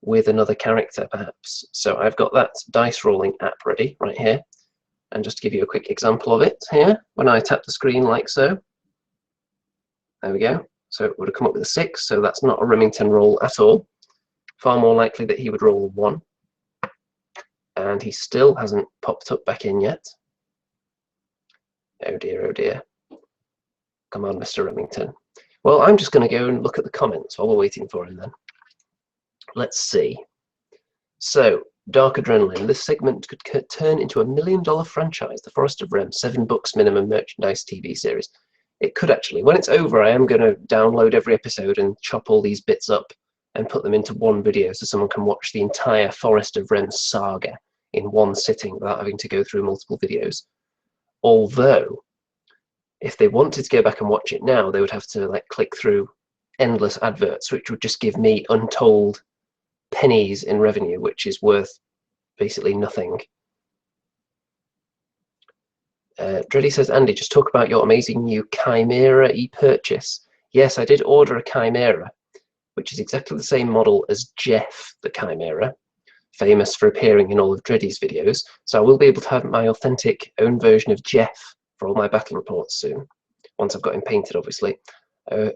with another character, perhaps. So I've got that dice rolling app ready right here. And just to give you a quick example of it here, when I tap the screen like so, there we go. So it would have come up with a 6, so that's not a Remington roll at all. Far more likely that he would roll a 1. And he still hasn't popped up back in yet. Oh dear, oh dear. Come on, Mr. Remington. Well, I'm just going to go and look at the comments while we're waiting for him then. Let's see. So, Dark Adrenaline. This segment could turn into $1 million franchise. The Forest of Rem, 7 books minimum merchandise TV series. It could actually. When it's over, I am going to download every episode and chop all these bits up and put them into one video so someone can watch the entire Forest of Rem saga in one sitting without having to go through multiple videos. Although, if they wanted to go back and watch it now, they would have to click through endless adverts, which would just give me untold pennies in revenue, which is worth basically nothing. Dreddy says, Andy, just talk about your amazing new Chimera e-purchase. Yes, I did order a Chimera, which is exactly the same model as Jeff the Chimera, famous for appearing in all of Dreddy's videos. So I will be able to have my authentic own version of Jeff for all my battle reports soon, once I've got him painted, obviously.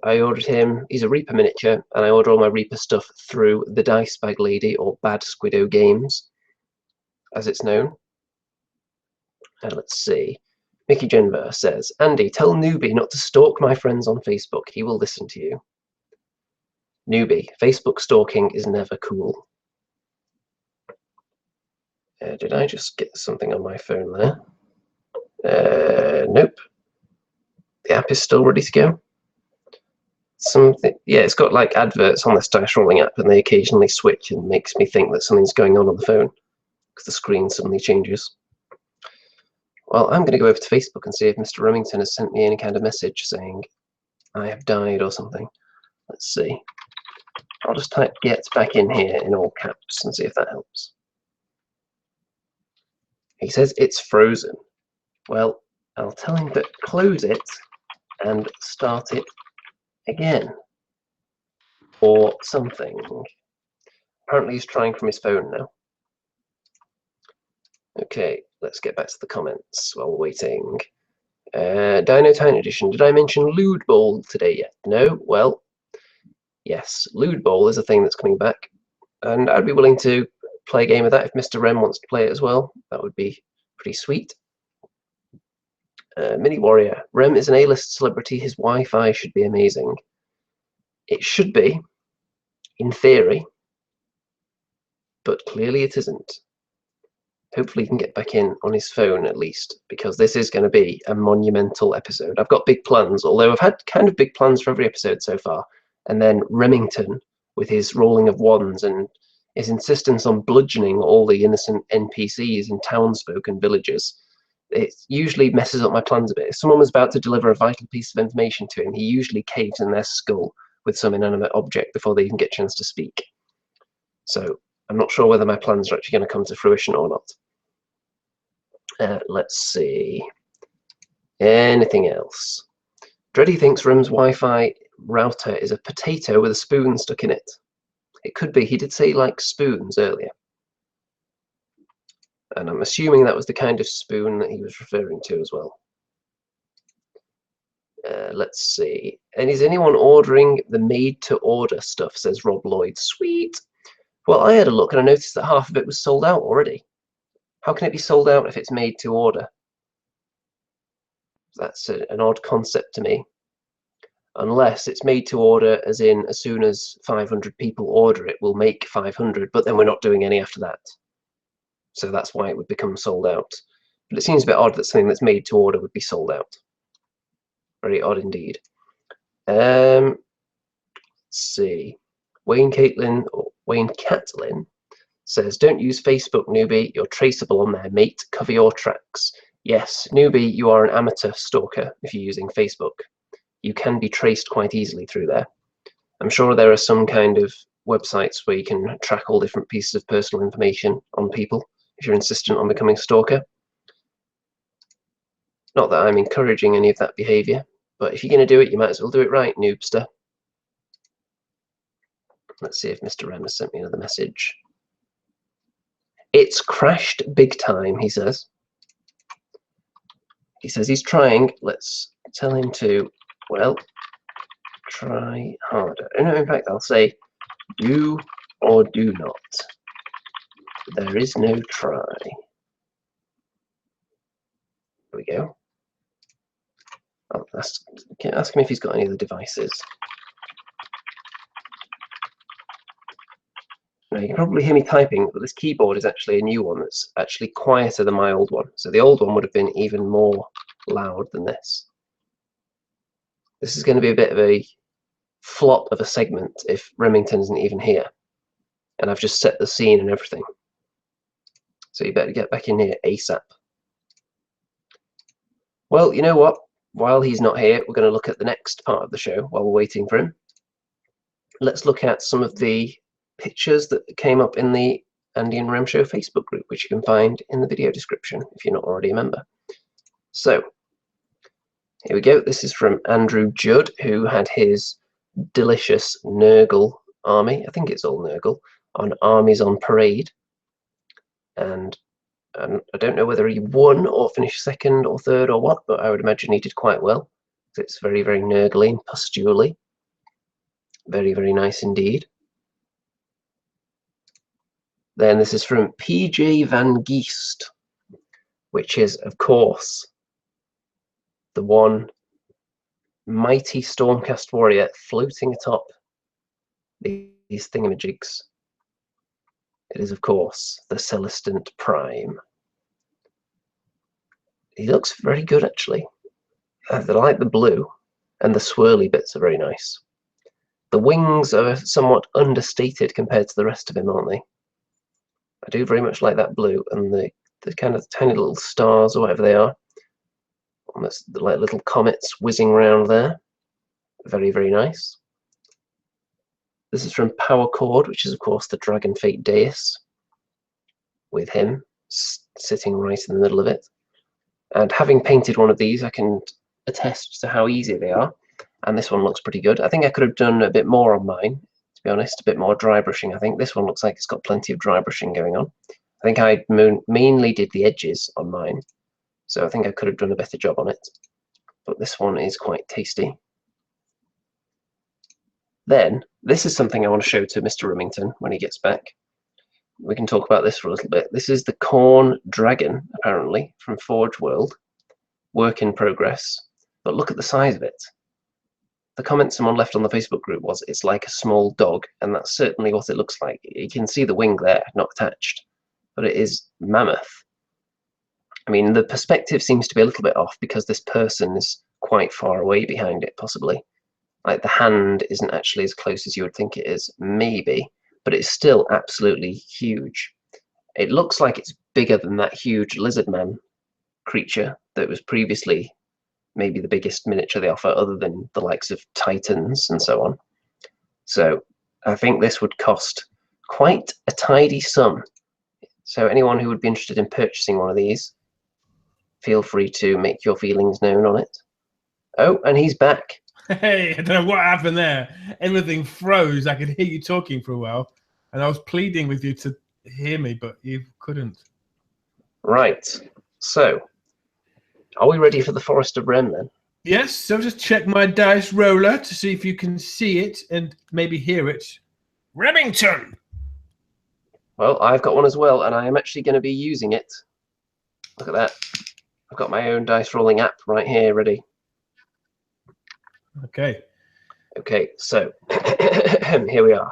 I ordered him, he's a Reaper miniature, and I order all my Reaper stuff through the Dice Bag Lady, or Bad Squiddo Games, as it's known. Let's see. Mickey Genver says, Andy, tell Newbie not to stalk my friends on Facebook. He will listen to you. Newbie, Facebook stalking is never cool. Did I just get something on my phone there? Nope. The app is still ready to go. Something, yeah, it's got adverts on this dice rolling app, and they occasionally switch and makes me think that something's going on the phone because the screen suddenly changes. Well, I'm going to go over to Facebook and see if Mr. Remington has sent me any kind of message saying I have died or something. Let's see. I'll just type get back in here in all caps and see if that helps. He says it's frozen. Well, I'll tell him to close it and start it again. Or something. Apparently he's trying from his phone now. Okay, let's get back to the comments while we're waiting. Dino Town Edition. Did I mention Lewd Bowl today yet? No? Well, Yes, Lewd Bowl is a thing that's coming back, and I'd be willing to play a game of that if Mr. Rem wants to play it as well. That would be pretty sweet. Mini Warrior. Rem is an A-list celebrity. His Wi-Fi should be amazing. It should be, in theory, but clearly it isn't. Hopefully he can get back in on his phone at least, because this is going to be a monumental episode. I've got big plans, although I've had kind of big plans for every episode so far. And then Remington, with his rolling of wands and his insistence on bludgeoning all the innocent NPCs and townsfolk and villagers, it usually messes up my plans a bit. If someone was about to deliver a vital piece of information to him, he usually caves in their skull with some inanimate object before they even get a chance to speak. So I'm not sure whether my plans are actually going to come to fruition or not. Let's see. Anything else? Dreddy thinks Rem's Wi-Fi router is a potato with a spoon stuck in it. It could be. He did say he likes spoons earlier. And I'm assuming that was the kind of spoon that he was referring to as well. Let's see. And is anyone ordering the made-to-order stuff, says Rob Lloyd. Sweet. Well, I had a look and I noticed that half of it was sold out already. How can it be sold out if it's made to order? That's an odd concept to me. Unless it's made to order as in as soon as 500 people order it, we'll make 500, but then we're not doing any after that. So that's why it would become sold out. But it seems a bit odd that something that's made to order would be sold out. Very odd indeed. Let's see. Wayne Catlin says, don't use Facebook, newbie. You're traceable on there, mate. Cover your tracks. Yes, newbie, you are an amateur stalker if you're using Facebook. You can be traced quite easily through there. I'm sure there are some kind of websites where you can track all different pieces of personal information on people if you're insistent on becoming a stalker. Not that I'm encouraging any of that behaviour, but if you're going to do it, you might as well do it right, noobster. Let's see if Mr. Rem has sent me another message. It's crashed big time, he says. He says he's trying. Let's tell him to, well, try harder. No, in fact, I'll say do or do not. There is no try. There we go. I'll ask him if he's got any other devices. Now, you can probably hear me typing, but this keyboard is actually a new one that's actually quieter than my old one. So the old one would have been even more loud than this. This is going to be a bit of a flop of a segment if Remington isn't even here. And I've just set the scene and everything. So you better get back in here ASAP. Well, you know what? While he's not here, we're going to look at the next part of the show while we're waiting for him. Let's look at some of the pictures that came up in the Andy and Rem Show Facebook group, which you can find in the video description if you're not already a member. So, here we go. This is from Andrew Judd, who had his delicious Nurgle army. I think it's all Nurgle, on Armies on Parade. And I don't know whether he won or finished second or third or what, but I would imagine he did quite well. It's very, very Nurgly and pustulely. Very, very nice indeed. Then this is from PJ Van Geest, which is, of course, the one mighty Stormcast warrior floating atop these thingamajigs. It is, of course, the Celestant Prime. He looks very good, actually. I like the blue, and the swirly bits are very nice. The wings are somewhat understated compared to the rest of him, aren't they? I do very much like that blue, and the kind of tiny little stars or whatever they are. Almost like little comets whizzing around there. Very, very nice. This is from Power Chord, which is, of course, the Dragon Fate Deus, with him sitting right in the middle of it. And having painted one of these, I can attest to how easy they are. And this one looks pretty good. I think I could have done a bit more on mine, to be honest, a bit more dry brushing. I think this one looks like it's got plenty of dry brushing going on. I think I mainly did the edges on mine, so I think I could have done a better job on it. But this one is quite tasty. Then, this is something I want to show to Mr. Remington when he gets back. We can talk about this for a little bit. This is the Corn Dragon, apparently, from Forge World. Work in progress. But look at the size of it. The comment someone left on the Facebook group was, it's like a small dog, and that's certainly what it looks like. You can see the wing there, not attached, but it is mammoth. I mean, the perspective seems to be a little bit off because this person is quite far away behind it, possibly. Like the hand isn't actually as close as you would think it is, maybe, but it's still absolutely huge. It looks like it's bigger than that huge lizard man creature that was previously maybe the biggest miniature they offer, other than the likes of Titans and so on. So I think this would cost quite a tidy sum. So anyone who would be interested in purchasing one of these, feel free to make your feelings known on it. Oh, and he's back. Hey, I don't know what happened there. Everything froze. I could hear you talking for a while, and I was pleading with you to hear me, but you couldn't. Right. So, are we ready for the Forest of Rem then? Yes, so just check my dice roller to see if you can see it and maybe hear it. Remington! Well, I've got one as well, and I am actually going to be using it. Look at that. I've got my own dice rolling app right here ready. Okay. Okay, so here we are.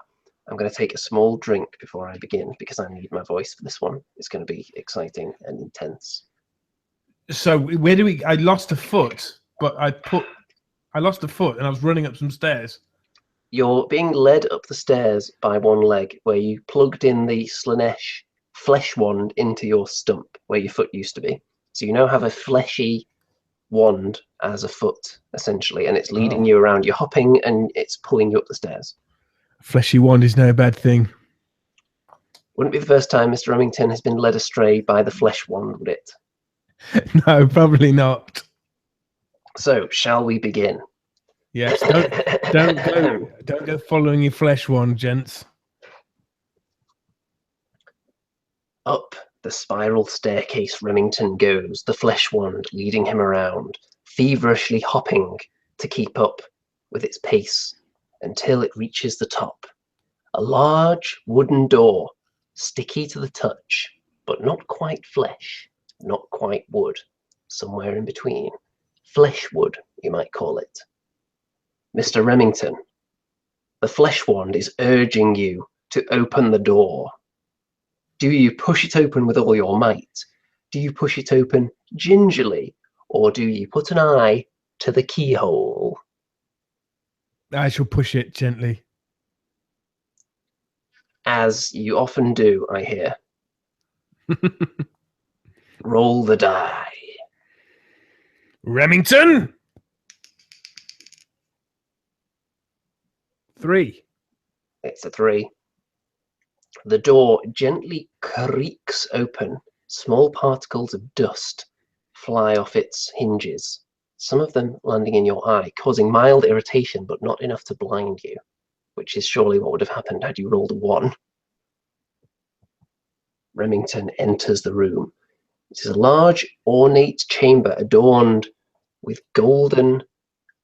I'm going to take a small drink before I begin because I need my voice for this one. It's going to be exciting and intense. So where do we? I lost a foot, but I lost a foot and I was running up some stairs. You're being led up the stairs by one leg, where you plugged in the Slanesh flesh wand into your stump, where your foot used to be. So you now have a fleshy wand as a foot, essentially, and it's leading you around. You're hopping and it's pulling you up the stairs. Fleshy wand is no bad thing. Wouldn't be the first time Mr. Remington has been led astray by the flesh wand, would it? No, probably not. So, shall we begin? Yes, don't go following your flesh wand, gents. Up the spiral staircase Remington goes, the flesh wand leading him around, feverishly hopping to keep up with its pace until it reaches the top. A large wooden door, sticky to the touch, but not quite flesh, not quite wood, somewhere in between. Flesh wood, you might call it. Mr. Remington, the flesh wand is urging you to open the door. Do you push it open with all your might? Do you push it open gingerly? Or do you put an eye to the keyhole? I shall push it gently. As you often do, I hear. Roll the die. Remington! 3. It's a 3. The door gently creaks open. Small particles of dust fly off its hinges, some of them landing in your eye, causing mild irritation, but not enough to blind you, which is surely what would have happened had you rolled a 1. Remington enters the room. It is a large, ornate chamber adorned with golden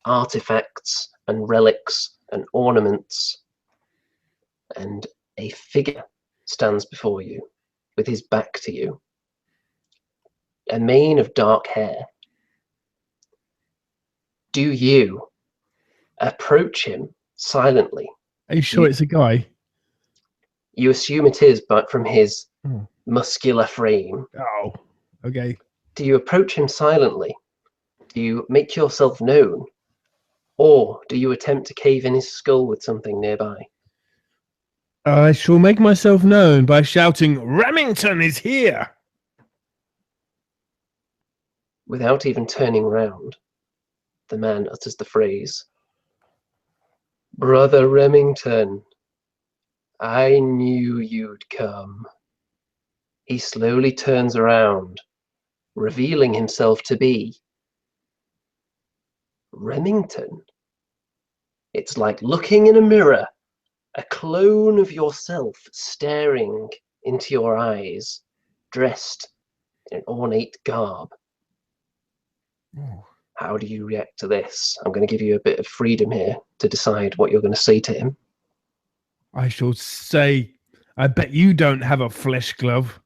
artifacts and relics and ornaments, and a figure stands before you with his back to you, a mane of dark hair. Do you approach him silently? Are you sure it's a guy? You assume it is, but from his muscular frame. Oh, okay. Do you approach him silently? Do you make yourself known? Or do you attempt to cave in his skull with something nearby? I shall make myself known by shouting, Remington is here! Without even turning round, the man utters the phrase, Brother Remington, I knew you'd come. He slowly turns around, revealing himself to be Remington. It's like looking in a mirror, a clone of yourself staring into your eyes, dressed in an ornate garb. Ooh. How do you react to this? I'm going to give you a bit of freedom here to decide what you're going to say to him. I shall say, I bet you don't have a flesh glove.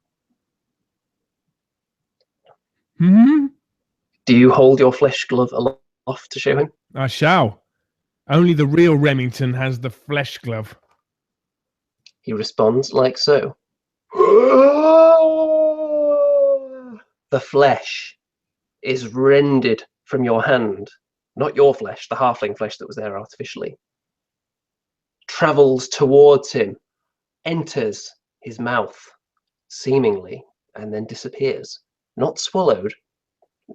Hmm? Do you hold your flesh glove aloft to show him? I shall. Only the real Remington has the flesh glove. He responds like so. The flesh is rended from your hand. Not your flesh, the halfling flesh that was there artificially. Travels towards him, enters his mouth, seemingly, and then disappears. Not swallowed,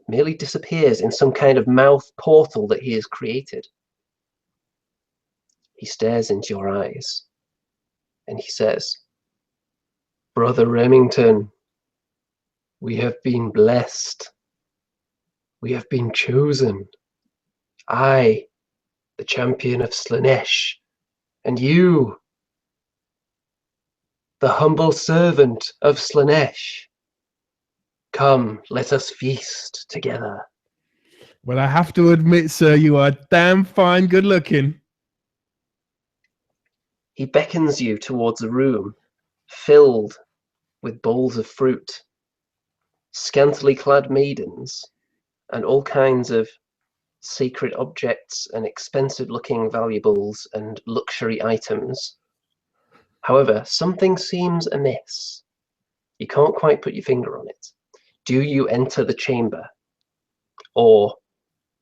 merely disappears in some kind of mouth portal that he has created. He stares into your eyes, and he says, Brother Remington, we have been blessed. We have been chosen. I, the champion of Slaanesh, and you, the humble servant of Slaanesh. Come, let us feast together. Well, I have to admit, sir, you are damn fine good looking. He beckons you towards a room filled with bowls of fruit, scantily clad maidens, and all kinds of sacred objects and expensive-looking valuables and luxury items. However, something seems amiss. You can't quite put your finger on it. Do you enter the chamber? Or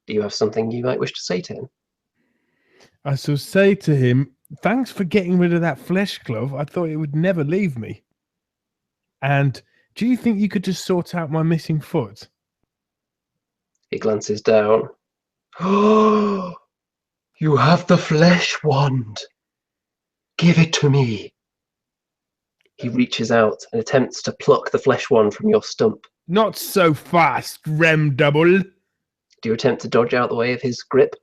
do you have something you might wish to say to him? I shall say to him, thanks for getting rid of that flesh glove. I thought it would never leave me. And do you think you could just sort out my missing foot? He glances down. Oh, you have the flesh wand. Give it to me. He reaches out and attempts to pluck the flesh wand from your stump. Not so fast, Rem Double. Do you attempt to dodge out the way of his grip?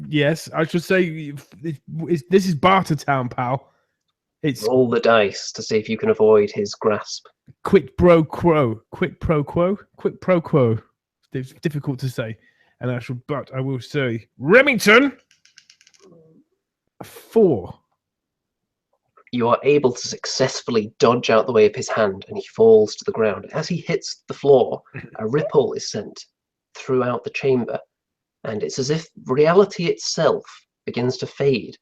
Yes, I should say this is Barter Town, pal. It's Roll the dice to see if you can avoid his grasp. quid pro quo. Quid pro quo? Quid pro quo. It's difficult to say. And I will say, Remington! 4. You are able to successfully dodge out the way of his hand, and he falls to the ground. As he hits the floor, a ripple is sent throughout the chamber, and it's as if reality itself begins to fade.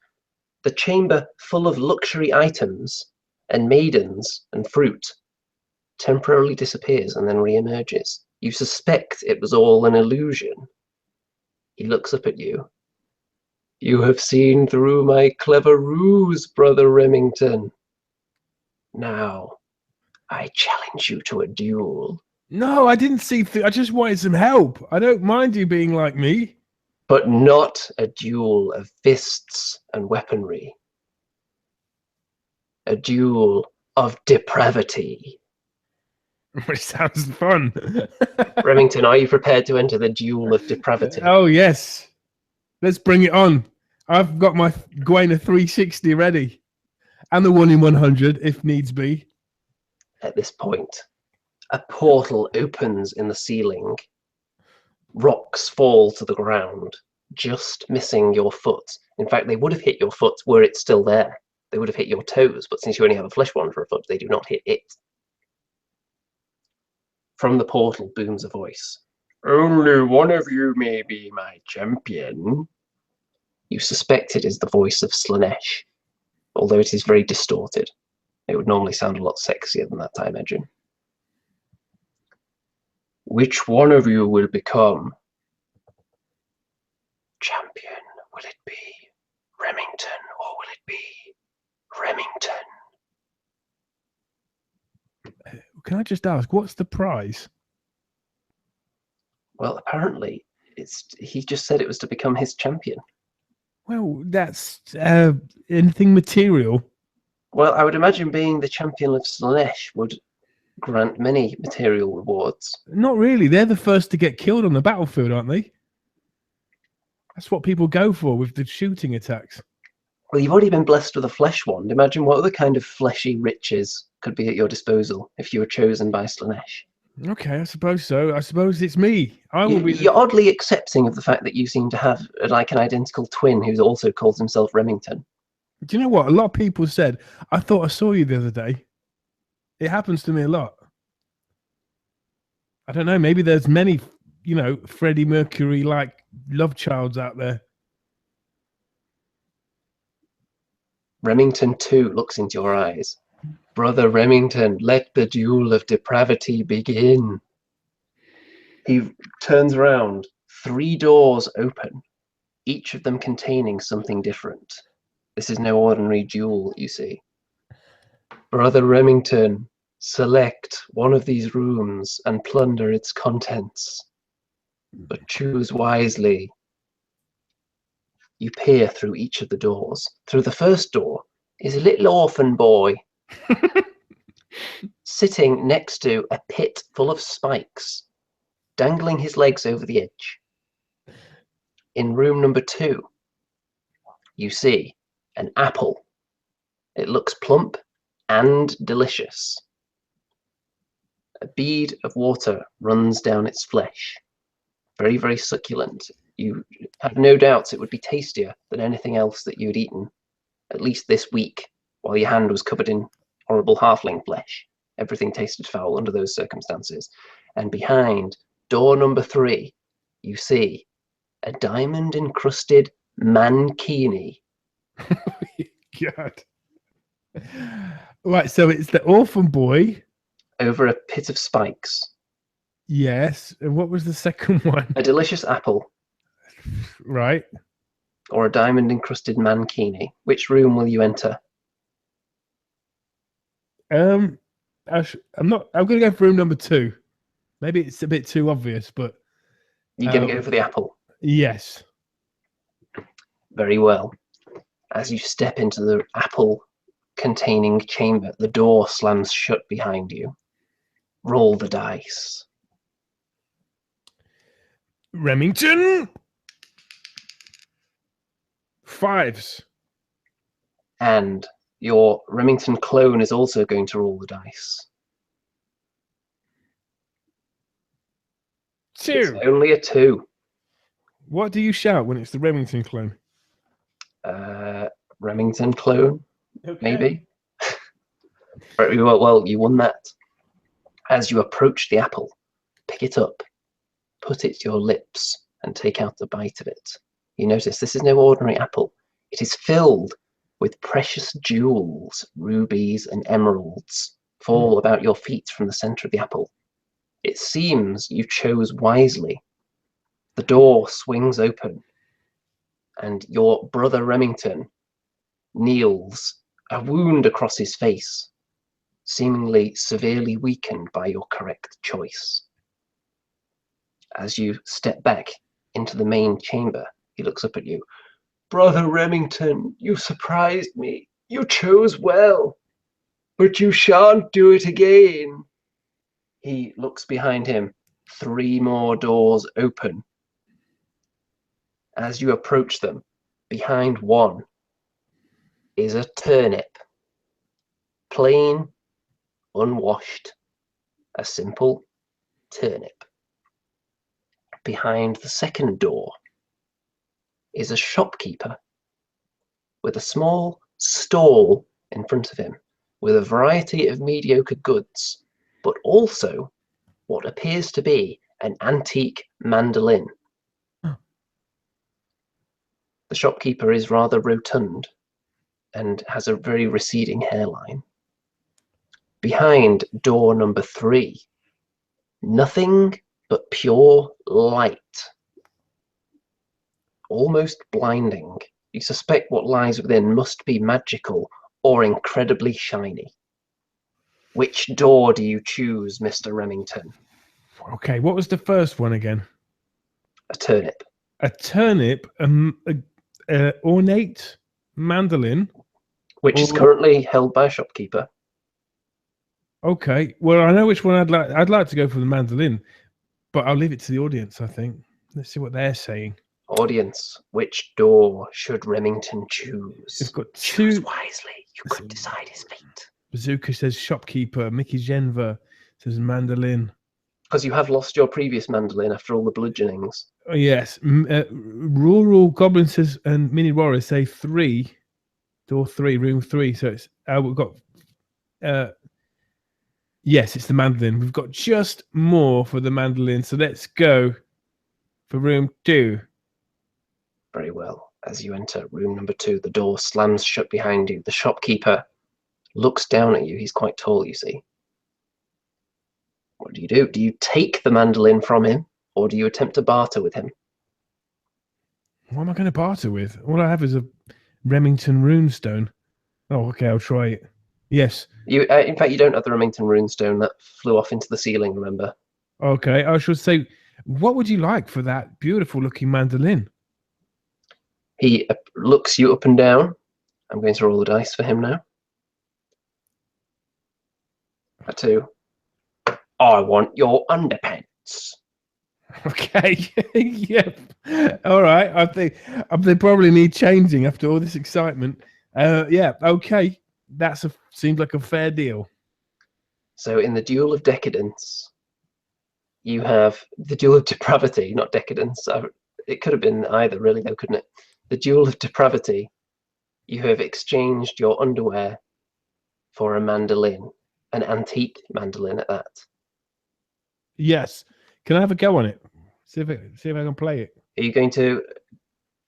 The chamber, full of luxury items and maidens and fruit, temporarily disappears and then re-emerges. You suspect it was all an illusion. He looks up at you. You have seen through my clever ruse, Brother Remington. Now, I challenge you to a duel. No, I didn't see. I just wanted some help. I don't mind you being like me. But not a duel of fists and weaponry. A duel of depravity. Which sounds fun. Remington, are you prepared to enter the duel of depravity? Oh, yes. Let's bring it on. I've got my Gwaina 360 ready. And the 1 in 100, if needs be. At this point, a portal opens in the ceiling. Rocks fall to the ground, just missing your foot. In fact, they would have hit your foot were it still there. They would have hit your toes, but since you only have a flesh wand for a foot, they do not hit it. From the portal booms a voice. Only one of you may be my champion. You suspect it is the voice of Slaanesh, although it is very distorted. It would normally sound a lot sexier than that, I imagine. Which one of you will become champion? Will it be Remington or will it be Remington? Can I just ask, what's the prize? Well, apparently, he just said it was to become his champion. Well, that's anything material. Well, I would imagine being the champion of Slaanesh would grant many material rewards. Not really. They're the first to get killed on the battlefield, aren't they? That's what people go for with the shooting attacks. Well, you've already been blessed with a flesh wand. Imagine what other kind of fleshy riches could be at your disposal if you were chosen by Slaanesh. Okay, I suppose so. I suppose it's me. I will be. You're oddly accepting of the fact that you seem to have like an identical twin who also calls himself Remington. Do you know what? A lot of people said, I thought I saw you the other day. It happens to me a lot. I don't know. Maybe there's many, Freddie Mercury like love childs out there. Remington too looks into your eyes. Brother Remington, let the duel of depravity begin. He turns around. 3 doors open, each of them containing something different. This is no ordinary duel, you see. Brother Remington, select one of these rooms and plunder its contents. But choose wisely. You peer through each of the doors. Through the first door is a little orphan boy sitting next to a pit full of spikes, dangling his legs over the edge. In room number 2, you see an apple. It looks plump and delicious. A bead of water runs down its flesh. Very, very succulent. You have no doubts it would be tastier than anything else that you had eaten, at least this week, while your hand was covered in horrible halfling flesh. Everything tasted foul under those circumstances. And behind door number 3, you see a diamond-encrusted mankini. God. Right, so it's the orphan boy. Over a pit of spikes. Yes. And what was the second one? A delicious apple. Right. Or a diamond-encrusted mankini. Which room will you enter? I'm going to go for room number 2. Maybe it's a bit too obvious, but You're going to go for the apple? Yes. Very well. As you step into the apple-containing chamber, the door slams shut behind you. Roll the dice. Remington. 5s. And your Remington clone is also going to roll the dice. 2. It's only a 2. What do you shout when it's the Remington clone? Remington clone, Okay. maybe. Well, you won that. As you approach the apple, pick it up, put it to your lips, and take out a bite of it. You notice this is no ordinary apple. It is filled with precious jewels, rubies and emeralds, fall about your feet from the center of the apple. It seems you chose wisely. The door swings open, and your brother Remington kneels, a wound across his face, seemingly severely weakened by your correct choice. As you step back into the main chamber, he looks up at you. Brother Remington, you surprised me. You chose well, but you shan't do it again. He looks behind him. 3 more doors open. As you approach them, behind one is a turnip. Plain, unwashed, a simple turnip. Behind the second door is a shopkeeper with a small stall in front of him with a variety of mediocre goods, but also what appears to be an antique mandolin. The shopkeeper is rather rotund and has a very receding hairline. Behind door number 3, nothing but pure light. Almost blinding. You suspect what lies within must be magical or incredibly shiny. Which door do you choose, Mr. Remington? Okay, what was the first one again? A turnip. A turnip, a ornate mandolin. Which is currently held by a shopkeeper. Okay, well, I know which one I'd like. I'd like to go for the mandolin, but I'll leave it to the audience, I think. Let's see what they're saying. Audience, which door should Remington choose? It's got 2. Choose wisely. You could decide his fate. Bazooka says shopkeeper. Mickey Genver says mandolin. Because you have lost your previous mandolin after all the bludgeonings. Oh, yes. Rural goblins and mini warriors say 3, door 3, room 3. So it's we've got. Yes, it's the mandolin. We've got just more for the mandolin. So let's go for room 2. Very well. As you enter room number 2, the door slams shut behind you. The shopkeeper looks down at you. He's quite tall, you see. What do? Do you take the mandolin from him, or do you attempt to barter with him? What am I going to barter with? All I have is a Remington runestone. Oh, okay, I'll try it. Yes. You, in fact, you don't have the Remington runestone. That flew off into the ceiling, remember? Okay, I should say, what would you like for that beautiful-looking mandolin? He looks you up and down. I'm going to roll the dice for him now. A 2. I want your underpants. Okay. Yep. All right. I think they probably need changing after all this excitement. Yeah. Okay. Seems like a fair deal. So in the Duel of Decadence, you have the Duel of Depravity, not Decadence. It could have been either, really, though, couldn't it? The Duel of Depravity, you have exchanged your underwear for a mandolin, an antique mandolin at that. Yes. Can I have a go on it? See if I can play it. Are you going to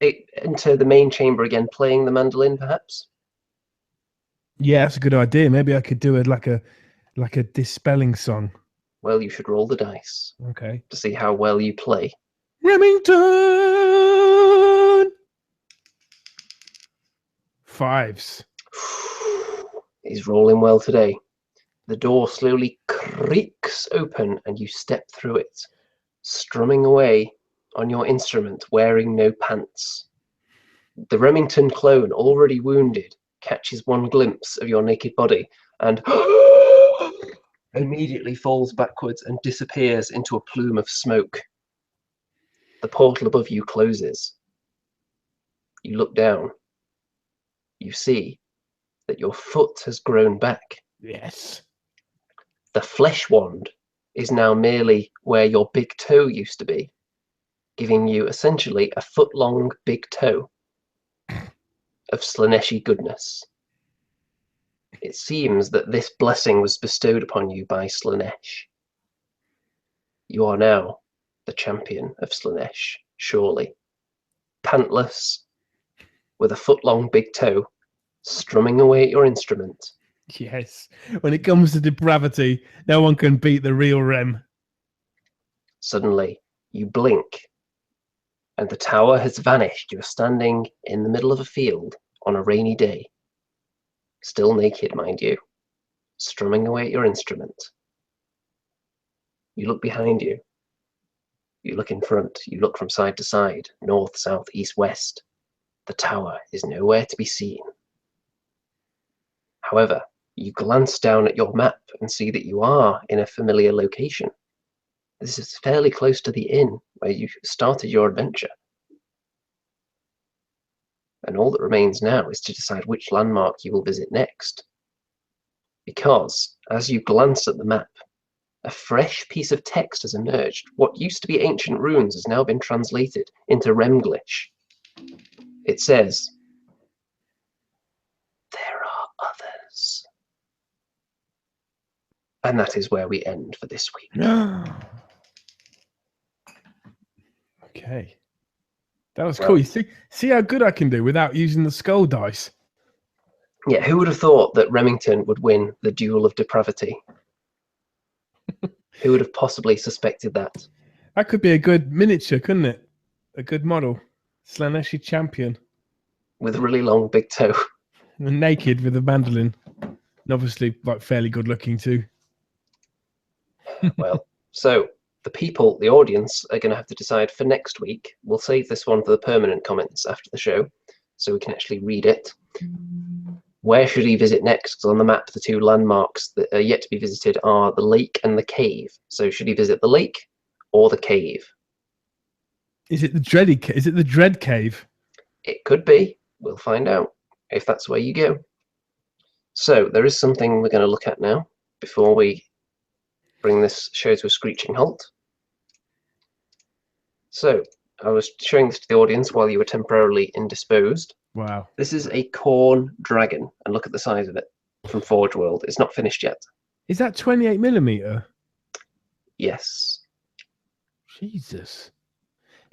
enter the main chamber again, playing the mandolin, perhaps? Yeah, that's a good idea. Maybe I could do it like a dispelling song. Well, you should roll the dice. Okay. To see how well you play. Remington! 5s. He's rolling well today. The door slowly creaks open and you step through it, strumming away on your instrument, wearing no pants. The Remington clone, already wounded, catches one glimpse of your naked body and immediately falls backwards and disappears into a plume of smoke. The portal above you closes. You look down. You see that your foot has grown back. Yes. The flesh wand is now merely where your big toe used to be, giving you essentially a foot-long big toe of Slaneshi goodness. It seems that this blessing was bestowed upon you by Slanesh. You are now the champion of Slanesh, surely. Pantless, with a foot-long big toe, strumming away at your instrument. Yes. When it comes to depravity, no one can beat the real Rem. Suddenly, you blink, and the tower has vanished. You are standing in the middle of a field on a rainy day. Still naked, mind you, strumming away at your instrument. You look behind you. You look in front. You look from side to side, north, south, east, west. The tower is nowhere to be seen. However, you glance down at your map and see that you are in a familiar location. This is fairly close to the inn where you started your adventure. And all that remains now is to decide which landmark you will visit next. Because, as you glance at the map, a fresh piece of text has emerged. What used to be ancient runes has now been translated into Remglish. It says, "There are others." And that is where we end for this week. Okay. That was cool. You see how good I can do without using the skull dice. Yeah, who would have thought that Remington would win the Duel of Depravity? Who would have possibly suspected that? That could be a good miniature, couldn't it? A good model. Slaneshi champion. With a really long big toe. And naked with a mandolin. And obviously, like, fairly good looking too. Well, so the people, the audience, are going to have to decide for next week. We'll save this one for the permanent comments after the show, so we can actually read it. Where should he visit next? Because on the map, the two landmarks that are yet to be visited are the lake and the cave. So should he visit the lake or the cave? Is it the Dread Cave? It could be. We'll find out if that's where you go. So there is something we're going to look at now before we bring this show to a screeching halt. So, I was showing this to the audience while you were temporarily indisposed. Wow. This is a corn dragon, and look at the size of it from Forge World. It's not finished yet. Is that 28mm? Yes. Jesus.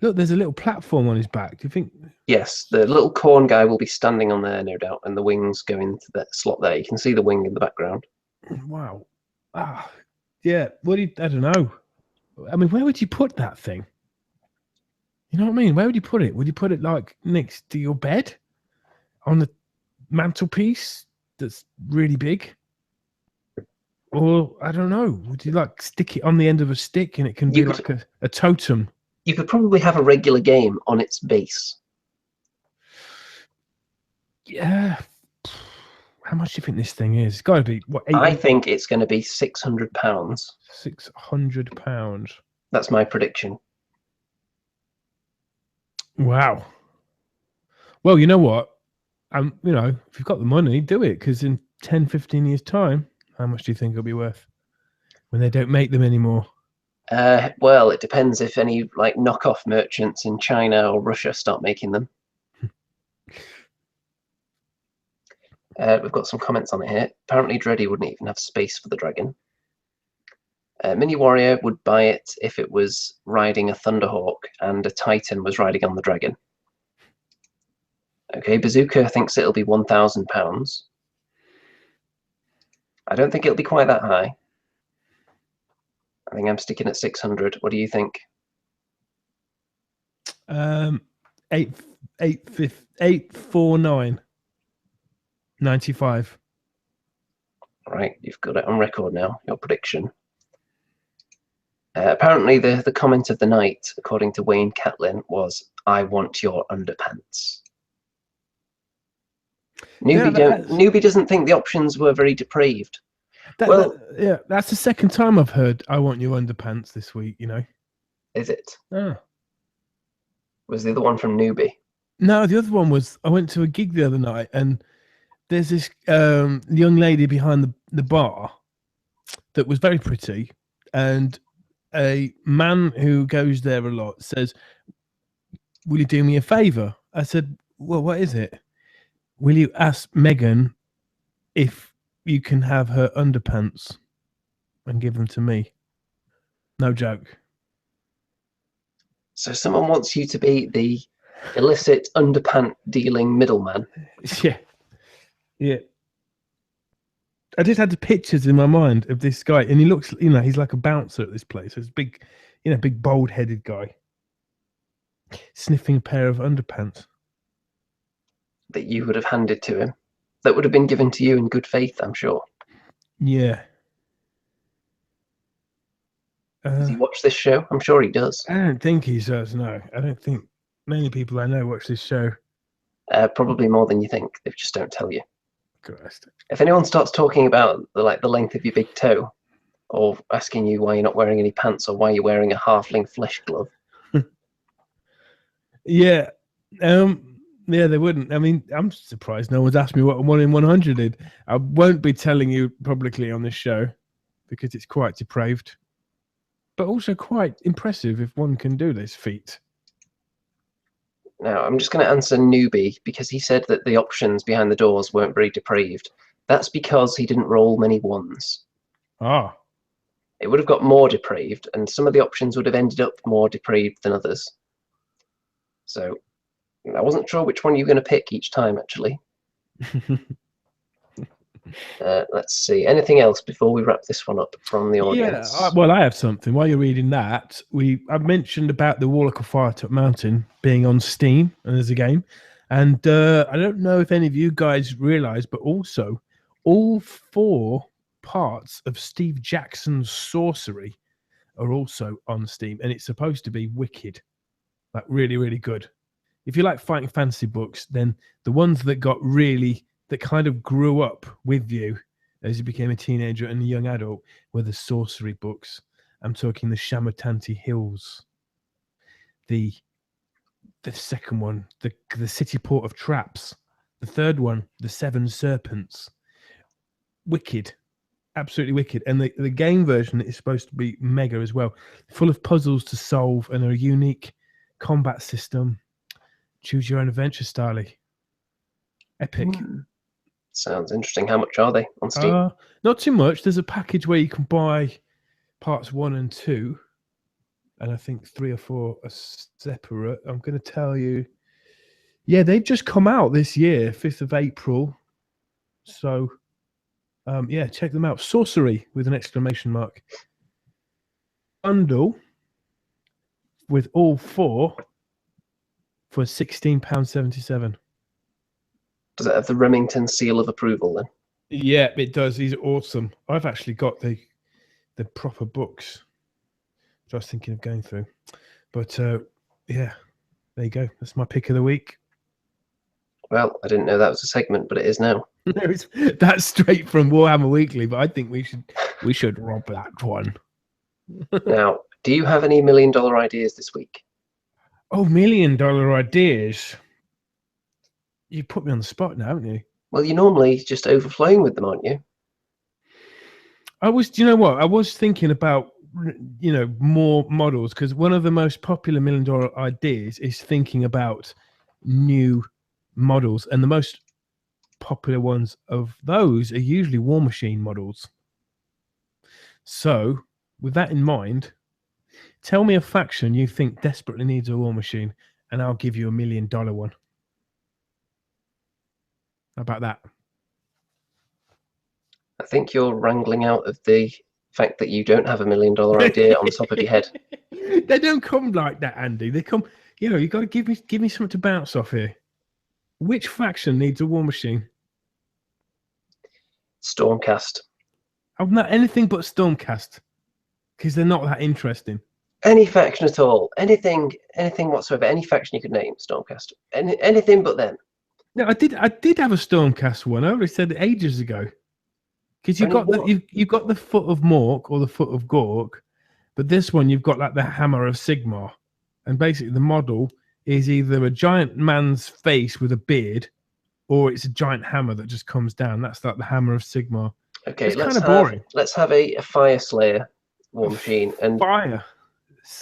Look, there's a little platform on his back. Do you think? Yes, the little corn guy will be standing on there, no doubt, and the wings go into that slot there. You can see the wing in the background. Wow. Ah, yeah. I don't know. I mean, where would you put that thing? You know what I mean? Where would you put it? Would you put it like next to your bed? On the mantelpiece that's really big? Or, I don't know, would you like stick it on the end of a stick and it can be like a totem? You could probably have a regular game on its base. Yeah. How much do you think this thing is? It's got to be, what, I think it's going to be £600. £600. That's my prediction. Wow. Well, you know what? You know, if you've got the money, do it, because in 10, 15 years' time, how much do you think it'll be worth when they don't make them anymore? Well, it depends if any like knockoff merchants in China or Russia start making them. We've got some comments on it here. Apparently, Dreddy wouldn't even have space for the dragon. Mini Warrior would buy it if it was riding a Thunderhawk and a Titan was riding on the dragon. Okay, Bazooka thinks it'll be £1,000. I don't think it'll be quite that high. I think I'm sticking at 600. What do you think? 849. 95. Right, you've got it on record now, your prediction. Apparently, the comment of the night, according to Wayne Catlin, was, "I want your underpants." Newbie doesn't think the options were very depraved. That's the second time I've heard "I want your underpants" this week. You know, is it? Oh. Was the other one from Newbie? No, the other one was I went to a gig the other night, and there's this young lady behind the bar that was very pretty, and a man who goes there a lot says, "Will you do me a favor?" I said, "Well, what is it?" "Will you ask Megan if you can have her underpants and give them to me?" No joke. So someone wants you to be the illicit underpant dealing middleman. Yeah. Yeah. I just had the pictures in my mind of this guy, and he looks, you know, he's like a bouncer at this place. It's big, you know, big bald headed guy sniffing a pair of underpants that you would have handed to him, that would have been given to you in good faith, I'm sure. Yeah. Does he watch this show? I'm sure he does. I don't think he does, no. I don't think many people I know watch this show. Probably more than you think. They just don't tell you. Christ. If anyone starts talking about the length of your big toe, or asking you why you're not wearing any pants or why you're wearing a halfling flesh glove. Yeah. Yeah, they wouldn't. I mean, I'm surprised no one's asked me what a 1 in 100 did. I won't be telling you publicly on this show because it's quite depraved, but also quite impressive if one can do this feat. Now, I'm just going to answer Newbie because he said that the options behind the doors weren't very depraved. That's because he didn't roll many ones. Ah. It would have got more depraved, and some of the options would have ended up more depraved than others. So, I wasn't sure which one you were going to pick each time, actually. Let's see. Anything else before we wrap this one up from the audience? Yeah, well, I have something. While you're reading that, I mentioned about the Warlock of Firetop Mountain being on Steam and there's a game. And I don't know if any of you guys realize, but also all 4 parts of Steve Jackson's Sorcery are also on Steam. And it's supposed to be wicked. Like really, really good. If you like fighting fantasy books, then the ones that kind of grew up with you as you became a teenager and a young adult were the sorcery books. I'm talking the Shamatanti Hills, the second one, the City Port of Traps, the third one, the Seven Serpents. Wicked. absolutely wicked. And the game version is supposed to be mega as well, full of puzzles to solve and a unique combat system. Choose your own adventure style. Epic. Sounds interesting. How much are they on Steam? Not too much. There's a package where you can buy parts 1 and 2, and I think 3 or 4 are separate. I'm going to tell you. Yeah, they've just come out this year, 5th of April. So, yeah, check them out. Sorcery with an exclamation mark. Bundle with all 4 for £16.77. Does it have the Remington seal of approval then? Yeah, it does. These are awesome. I've actually got the proper books, which I was thinking of going through. But yeah, there you go. That's my pick of the week. Well, I didn't know that was a segment, but it is now. That's straight from Warhammer Weekly, but I think we should rob that one. Now, do you have any $1 million ideas this week? Oh, $1 million ideas. You put me on the spot now, haven't you? Well, you're normally just overflowing with them, aren't you? Do you know what? I was thinking about, more models, because one of the most popular $1 million ideas is thinking about new models. And the most popular ones of those are usually War Machine models. So, with that in mind, tell me a faction you think desperately needs a War Machine, and I'll give you $1 million one. How about that? I think you're wrangling out of the fact that you don't have $1 million idea on top of your head. They don't come like that, Andy. They come, you got to give me something to bounce off here. Which faction needs a War Machine? Stormcast. I'm not anything but Stormcast, because they're not that interesting. Any faction at all, anything whatsoever, any faction you could name, Stormcast. Anything but them. No, I did have a Stormcast one. I already said it ages ago. Because you've got the foot of Mork or the foot of Gork, but this one you've got like the hammer of Sigmar, and basically the model is either a giant man's face with a beard, or it's a giant hammer that just comes down. That's like the hammer of Sigmar. Okay, it's kind of boring. Let's have a Fire Slayer War Machine, and Fire.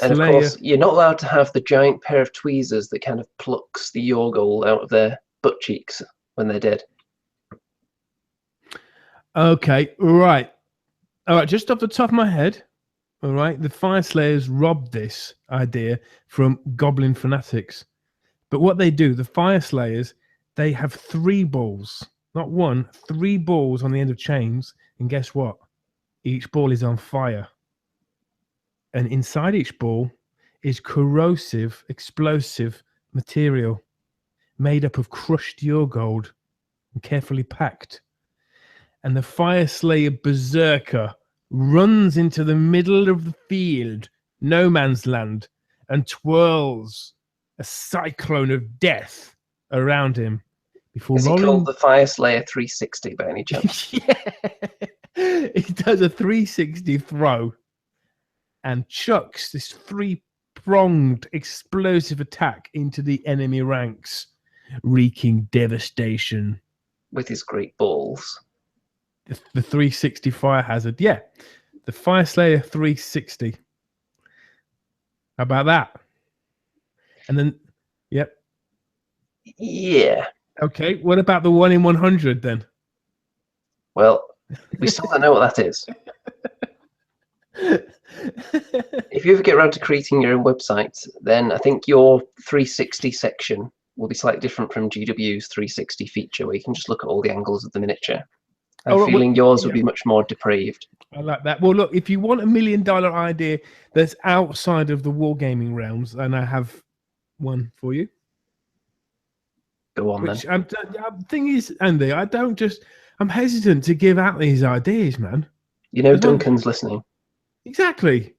And of course, you're not allowed to have the giant pair of tweezers that kind of plucks the Yorgol out of their butt cheeks when they're dead. Okay, right. All right, just off the top of my head, all right, the Fire Slayers robbed this idea from Goblin Fanatics. But what they do, the Fire Slayers, they have 3 balls, not 1, 3 balls on the end of chains. And guess what? Each ball is on fire. And inside each ball is corrosive, explosive material made up of crushed Yorgold and carefully packed. And the Fire Slayer Berserker runs into the middle of the field, no man's land, and twirls a cyclone of death around him. Before Is he called the Fire Slayer 360 by any chance? Yeah. He does a 360 throw and chucks this 3-pronged explosive attack into the enemy ranks, wreaking devastation. With his great balls. The 360 fire hazard. Yeah. The Fire Slayer 360. How about that? And then, yep. Yeah. Okay. What about the 1 in 100 then? Well, we still don't know what that is. If you ever get around to creating your own website, then I think your 360 section will be slightly different from GW's 360 feature, where you can just look at all the angles of the miniature. I'm feeling yours would be much more depraved. I like that. Well, look, if you want $1 million idea that's outside of the wargaming realms, and I have one for you. Go on, then. The thing is, Andy, I'm hesitant to give out these ideas, man. You know Duncan's listening. Exactly.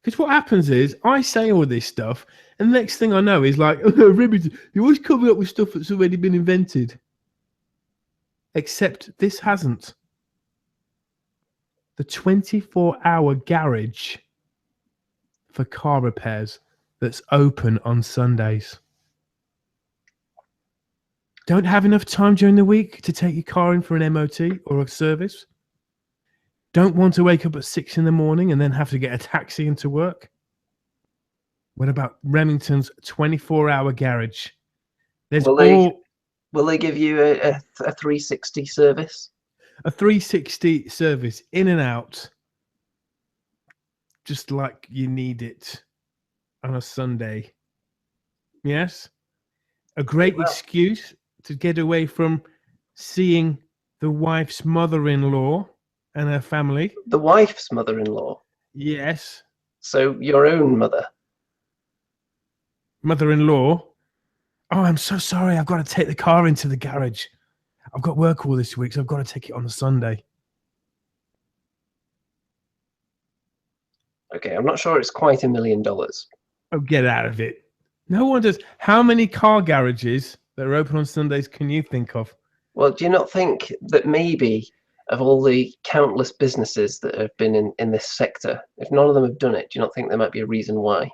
Because what happens is, I say all this stuff, and the next thing I know is like, Remington, you're always coming up with stuff that's already been invented. Except this hasn't. The 24-hour garage for car repairs that's open on Sundays. Don't have enough time during the week to take your car in for an MOT or a service? Don't want to wake up at 6 in the morning and then have to get a taxi into work? What about Remington's 24-hour garage? There's Will they give you a 360 service? a 360 service in and out, just like you need it on a Sunday. Yes? A great excuse to get away from seeing the wife's mother-in-law and her family. The wife's mother-in-law? Yes. So your own mother? Mother-in-law? Oh, I'm so sorry. I've got to take the car into the garage. I've got work all this week, so I've got to take it on a Sunday. Okay, I'm not sure it's quite $1 million. Oh, get out of it. No one does. How many car garages that are open on Sundays can you think of? Well, do you not think that maybe of all the countless businesses that have been in this sector, if none of them have done it, do you not think there might be a reason why?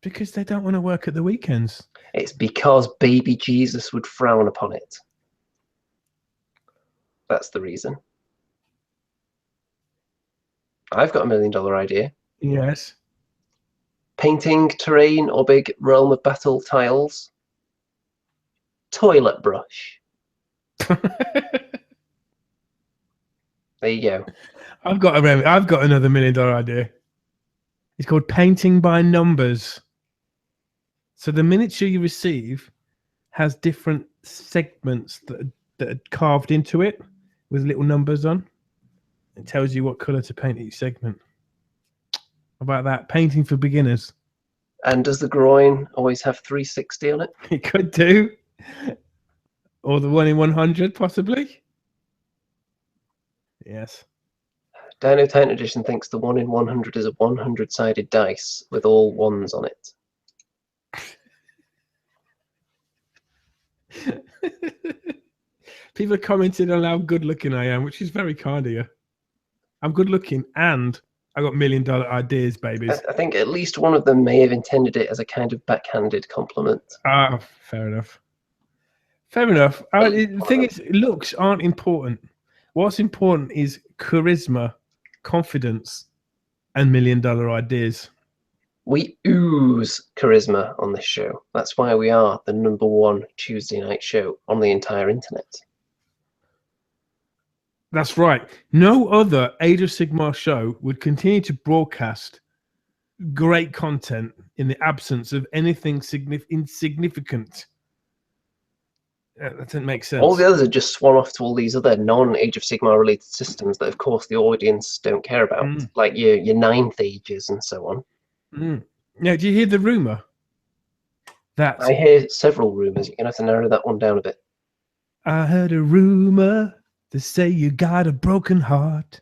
Because they don't want to work at the weekends. It's because baby Jesus would frown upon it. That's the reason. I've got $1 million idea. Yes. Painting terrain or big realm of battle tiles. Toilet brush. There you go. I've got another $1 million idea. It's called painting by numbers. So the miniature you receive has different segments that are carved into it with little numbers on. It tells you what color to paint each segment. How about that? Painting for beginners. And does the groin always have 360 on it? It could do. Or the 1 in 100, possibly. Yes. Dino Titan Edition thinks the 1 in 100 is a 100-sided dice with all ones on it. People commented on how good looking I am, which is very kind of you. I'm good looking and I got $1 million ideas, babies. I think at least one of them may have intended it as a kind of backhanded compliment. Ah, fair enough. Fair enough. The thing is, looks aren't important. What's important is charisma, confidence, and $1 million ideas. We ooze charisma on this show. That's why we are the #1 Tuesday night show on the entire internet. That's right. No other Age of Sigmar show would continue to broadcast great content in the absence of anything insignificant. That doesn't make sense. All the others are just swan off to all these other non-Age of Sigmar related systems that, of course, the audience don't care about, like your Ninth Ages and so on. Now, do you hear the rumor? I hear several rumors. You're going to have to narrow that one down a bit. I heard a rumor to say you got a broken heart.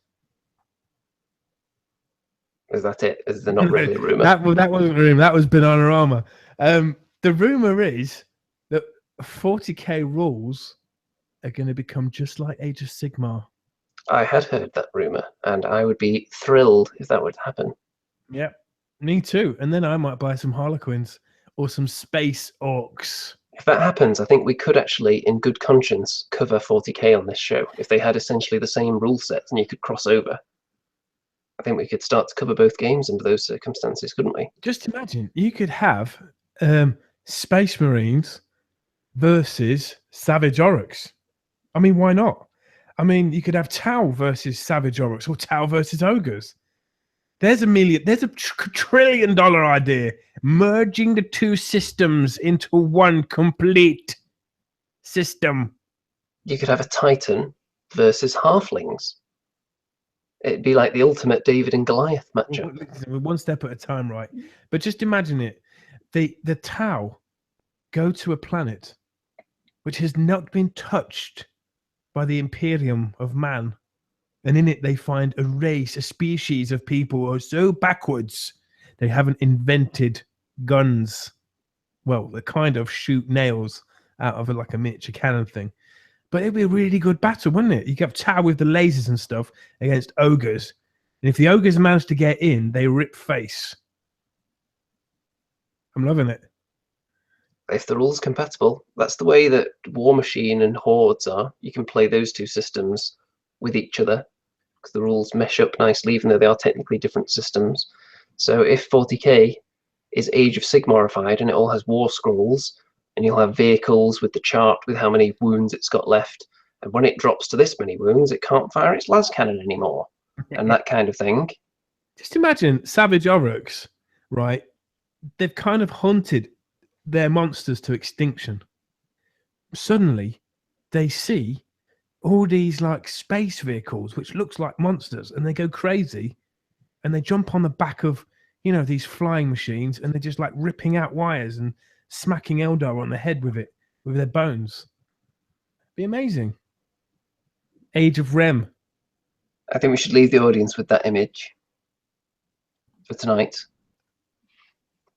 Is that it? Is there not really a rumor? that wasn't a rumor. That was Bananarama. The rumor is that 40k rules are going to become just like Age of Sigmar. I had heard that rumor, and I would be thrilled if that would happen. Yep, me too. And then I might buy some Harlequins or some space orcs. If that happens, I think we could actually, in good conscience, cover 40k on this show. If they had essentially the same rule sets and you could cross over, I think we could start to cover both games under those circumstances, couldn't we? Just imagine, you could have Space Marines versus Savage Orcs. I mean, why not? I mean, you could have Tau versus Savage Orcs or Tau versus Ogres. There's a trillion dollar idea, merging the two systems into one complete system. You could have a Titan versus Halflings. It'd be like the ultimate David and Goliath matchup. One step at a time, right? But just imagine it. The Tau go to a planet which has not been touched by the Imperium of man. And in it, they find a species of people who are so backwards, they haven't invented guns. Well, they kind of shoot nails out of like a miniature cannon thing. But it'd be a really good battle, wouldn't it? You could have Tau with the lasers and stuff against ogres. And if the ogres manage to get in, they rip face. I'm loving it. If the rules compatible, that's the way that War Machine and Hordes are. You can play those two systems with each other because the rules mesh up nicely, even though they are technically different systems. So if 40k is Age of Sigmarified and it all has war scrolls, and you'll have vehicles with the chart with how many wounds it's got left, and when it drops to this many wounds, it can't fire its las cannon anymore, and that kind of thing. Just imagine Savage Oryx, right? They've kind of hunted their monsters to extinction. Suddenly, they see all these like space vehicles, which looks like monsters, and they go crazy, and they jump on the back of, you know, these flying machines, and they're just like ripping out wires and smacking Eldar on the head with it, with their bones. Be amazing. Age of Rem. I think we should leave the audience with that image for tonight.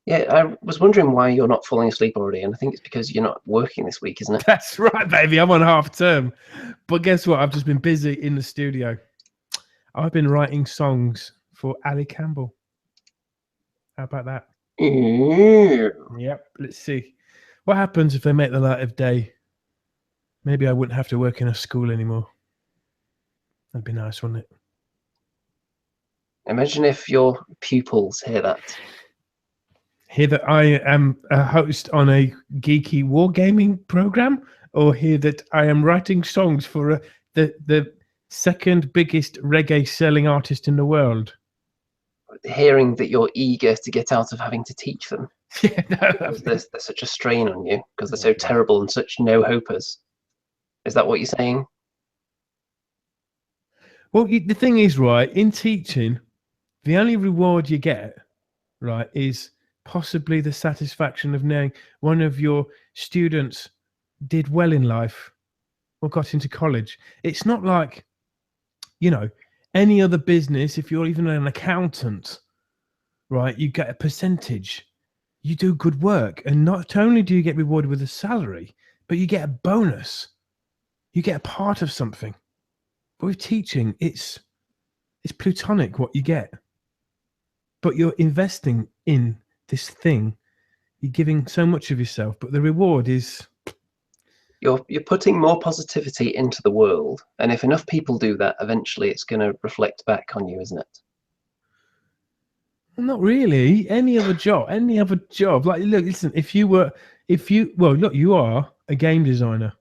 Yeah, I was wondering why you're not falling asleep already, and I think it's because you're not working this week, isn't it? That's right, baby. I'm on half term. But guess what? I've just been busy in the studio. I've been writing songs for Ali Campbell. How about that? Yep. Let's see. What happens if they make the light of day? Maybe I wouldn't have to work in a school anymore. That'd be nice, wouldn't it? Imagine if your pupils hear that. Hear that I am a host on a geeky wargaming program, or hear that I am writing songs for the second biggest reggae selling artist in the world. Hearing that you're eager to get out of having to teach them. Yeah, no, Because there's such a strain on you, because they're so terrible and such no-hopers. Is that what you're saying? Well, the thing is, right, in teaching, the only reward you get, right, is possibly the satisfaction of knowing one of your students did well in life or got into college. It's not like, you know, any other business. If you're even an accountant, right, you get a percentage. You do good work, and not only do you get rewarded with a salary, but you get a bonus. You get a part of something. But with teaching, it's plutonic what you get. But you're investing in this thing. You're giving so much of yourself, but the reward is... You're putting more positivity into the world, and if enough people do that, eventually it's going to reflect back on you, isn't it? Not really. Any other job. Like, look, listen, look, you are a game designer,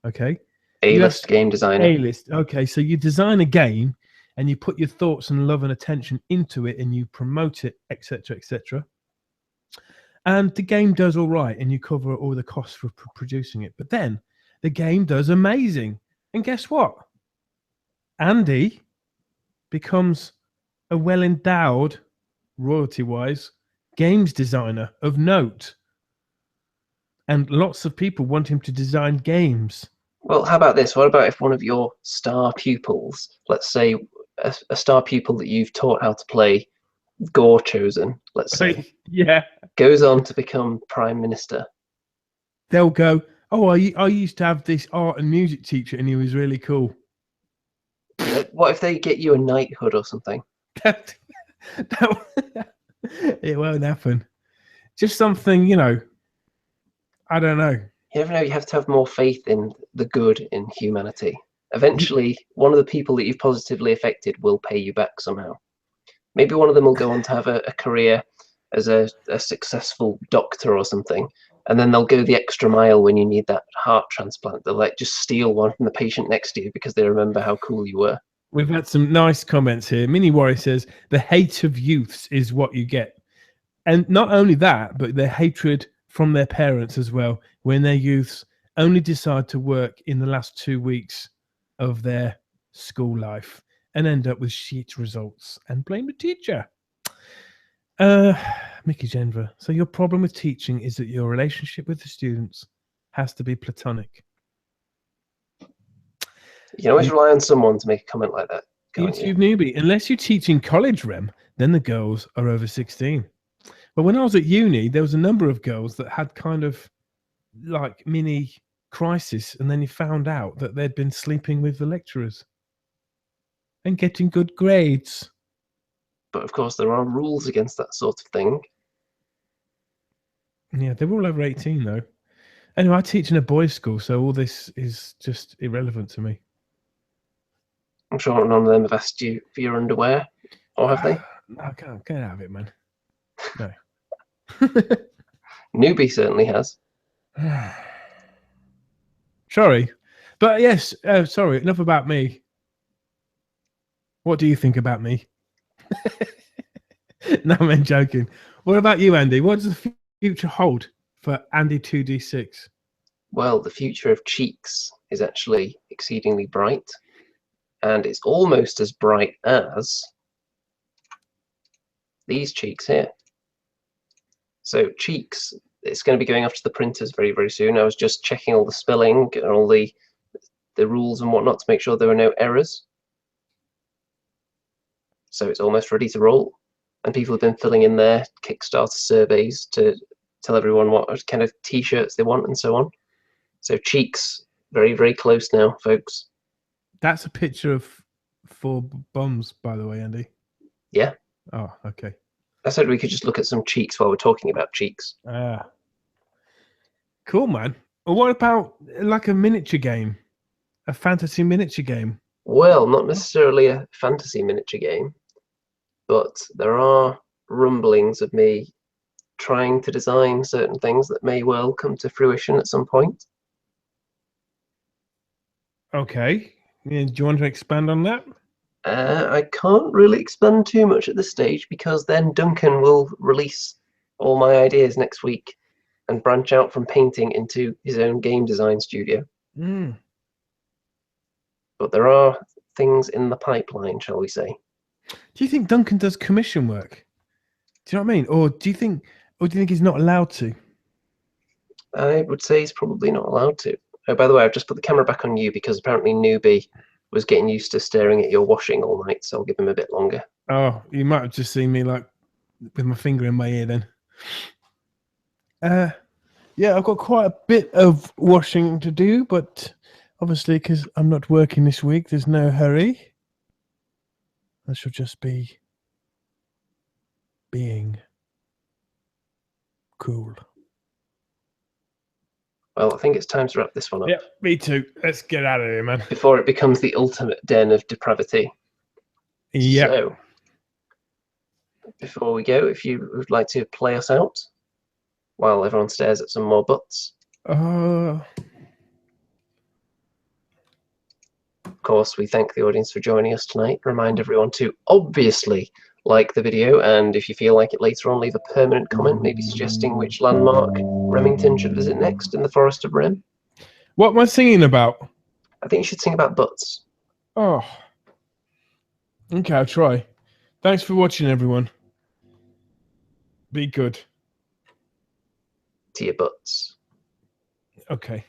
okay? A-list game designer. A-list. Okay, so you design a game and you put your thoughts and love and attention into it and you promote it, etc., etc. And the game does all right and you cover all the costs for producing it. But then the game does amazing. And guess what? Andy becomes a well-endowed, royalty-wise, games designer of note. And lots of people want him to design games. Well, how about this? What about if one of your star pupils, let's say a star pupil that you've taught how to play Gore Chosen, let's say, yeah, goes on to become Prime Minister? They'll go, oh, I used to have this art and music teacher and he was really cool. What if they get you a knighthood or something? It won't happen. Just something, you know, I don't know. You never know. You have to have more faith in the good in humanity. Eventually, one of the people that you've positively affected will pay you back somehow. Maybe one of them will go on to have a career as a successful doctor or something, and then they'll go the extra mile when you need that heart transplant. They'll like just steal one from the patient next to you because they remember how cool you were. We've had some nice comments here. Mini Warrior says, the hate of youths is what you get. And not only that, but the hatred from their parents as well, when their youths only decide to work in the last 2 weeks of their school life and end up with shit results and blame the teacher. Mickey Genver, so your problem with teaching is that your relationship with the students has to be platonic. You can always rely on someone to make a comment like that. YouTube newbie, unless you teach in college, Rem, then the girls are over 16. But when I was at uni, there was a number of girls that had kind of like mini crisis, and then you found out that they'd been sleeping with the lecturers and getting good grades. But of course, there are rules against that sort of thing. Yeah, they're all over 18 though. Anyway, I teach in a boys' school, so all this is just irrelevant to me. I'm sure none of them have asked you for your underwear, or have they? I can't get out of it, man. No. Newbie certainly has. Sorry. But yes, sorry, enough about me. What do you think about me? No, I'm joking. What about you, Andy? What does the future hold for Andy 2D6? Well, the future of cheeks is actually exceedingly bright, and it's almost as bright as these cheeks here. So cheeks, it's going to be going off to the printers very, very soon. I was just checking all the spelling and all the rules and whatnot to make sure there were no errors. So it's almost ready to roll. And people have been filling in their Kickstarter surveys to tell everyone what kind of t-shirts they want and so on. So cheeks, very, very close now, folks. That's a picture of 4 bombs, by the way, Andy. Yeah. Oh, okay. I said we could just look at some cheeks while we're talking about cheeks. Cool, man. Well, what about like a miniature game? A fantasy miniature game? Well, not necessarily a fantasy miniature game, but there are rumblings of me trying to design certain things that may well come to fruition at some point. Okay. Yeah, do you want to expand on that? I can't really expand too much at this stage because then Duncan will release all my ideas next week and branch out from painting into his own game design studio. But there are things in the pipeline, shall we say. Do you think Duncan does commission work? Do you know what I mean? Or do you think he's not allowed to? I would say he's probably not allowed to. Oh, by the way, I've just put the camera back on you because apparently Newbie was getting used to staring at your washing all night, so I'll give him a bit longer. Oh, you might have just seen me like with my finger in my ear then. Yeah, I've got quite a bit of washing to do, but obviously because I'm not working this week, there's no hurry. I shall just be being cool. Well, I think it's time to wrap this one up. Yeah, me too. Let's get out of here, man. Before it becomes the ultimate den of depravity. Yeah. So, before we go, if you would like to play us out while everyone stares at some more butts. Of course, we thank the audience for joining us tonight. Remind everyone to obviously like the video, and if you feel like it later on, leave a permanent comment, maybe suggesting which landmark Remington should visit next in the Forest of Rem. What am I singing about? I think you should sing about butts. Oh. Okay, I'll try. Thanks for watching, everyone. Be good. To your butts. Okay.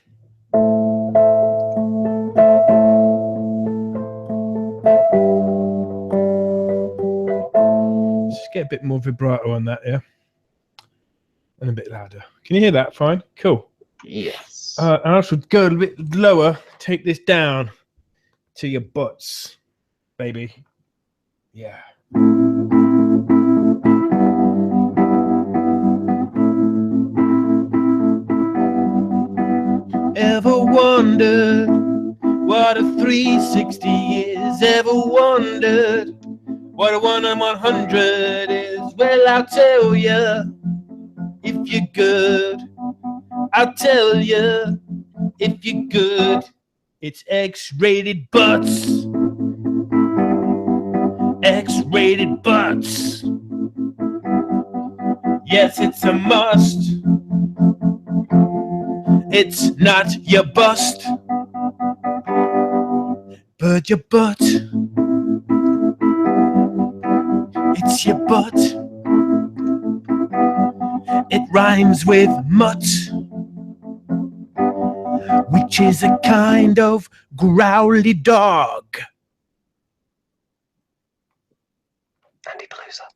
Just get a bit more vibrato on that, yeah? And a bit louder. Can you hear that? Fine? Cool. Yes. And I should go a bit lower, take this down to your butts, baby. Yeah. Ever wondered what a 360 is? Ever wondered what a 1 on 100 is? Well, I'll tell you if you're good. I'll tell you if you're good. It's X-rated butts. X-rated butts. Yes, it's a must. It's not your bust, but your butt. It's your butt. It rhymes with mutt, which is a kind of growly dog. Andy Palooza.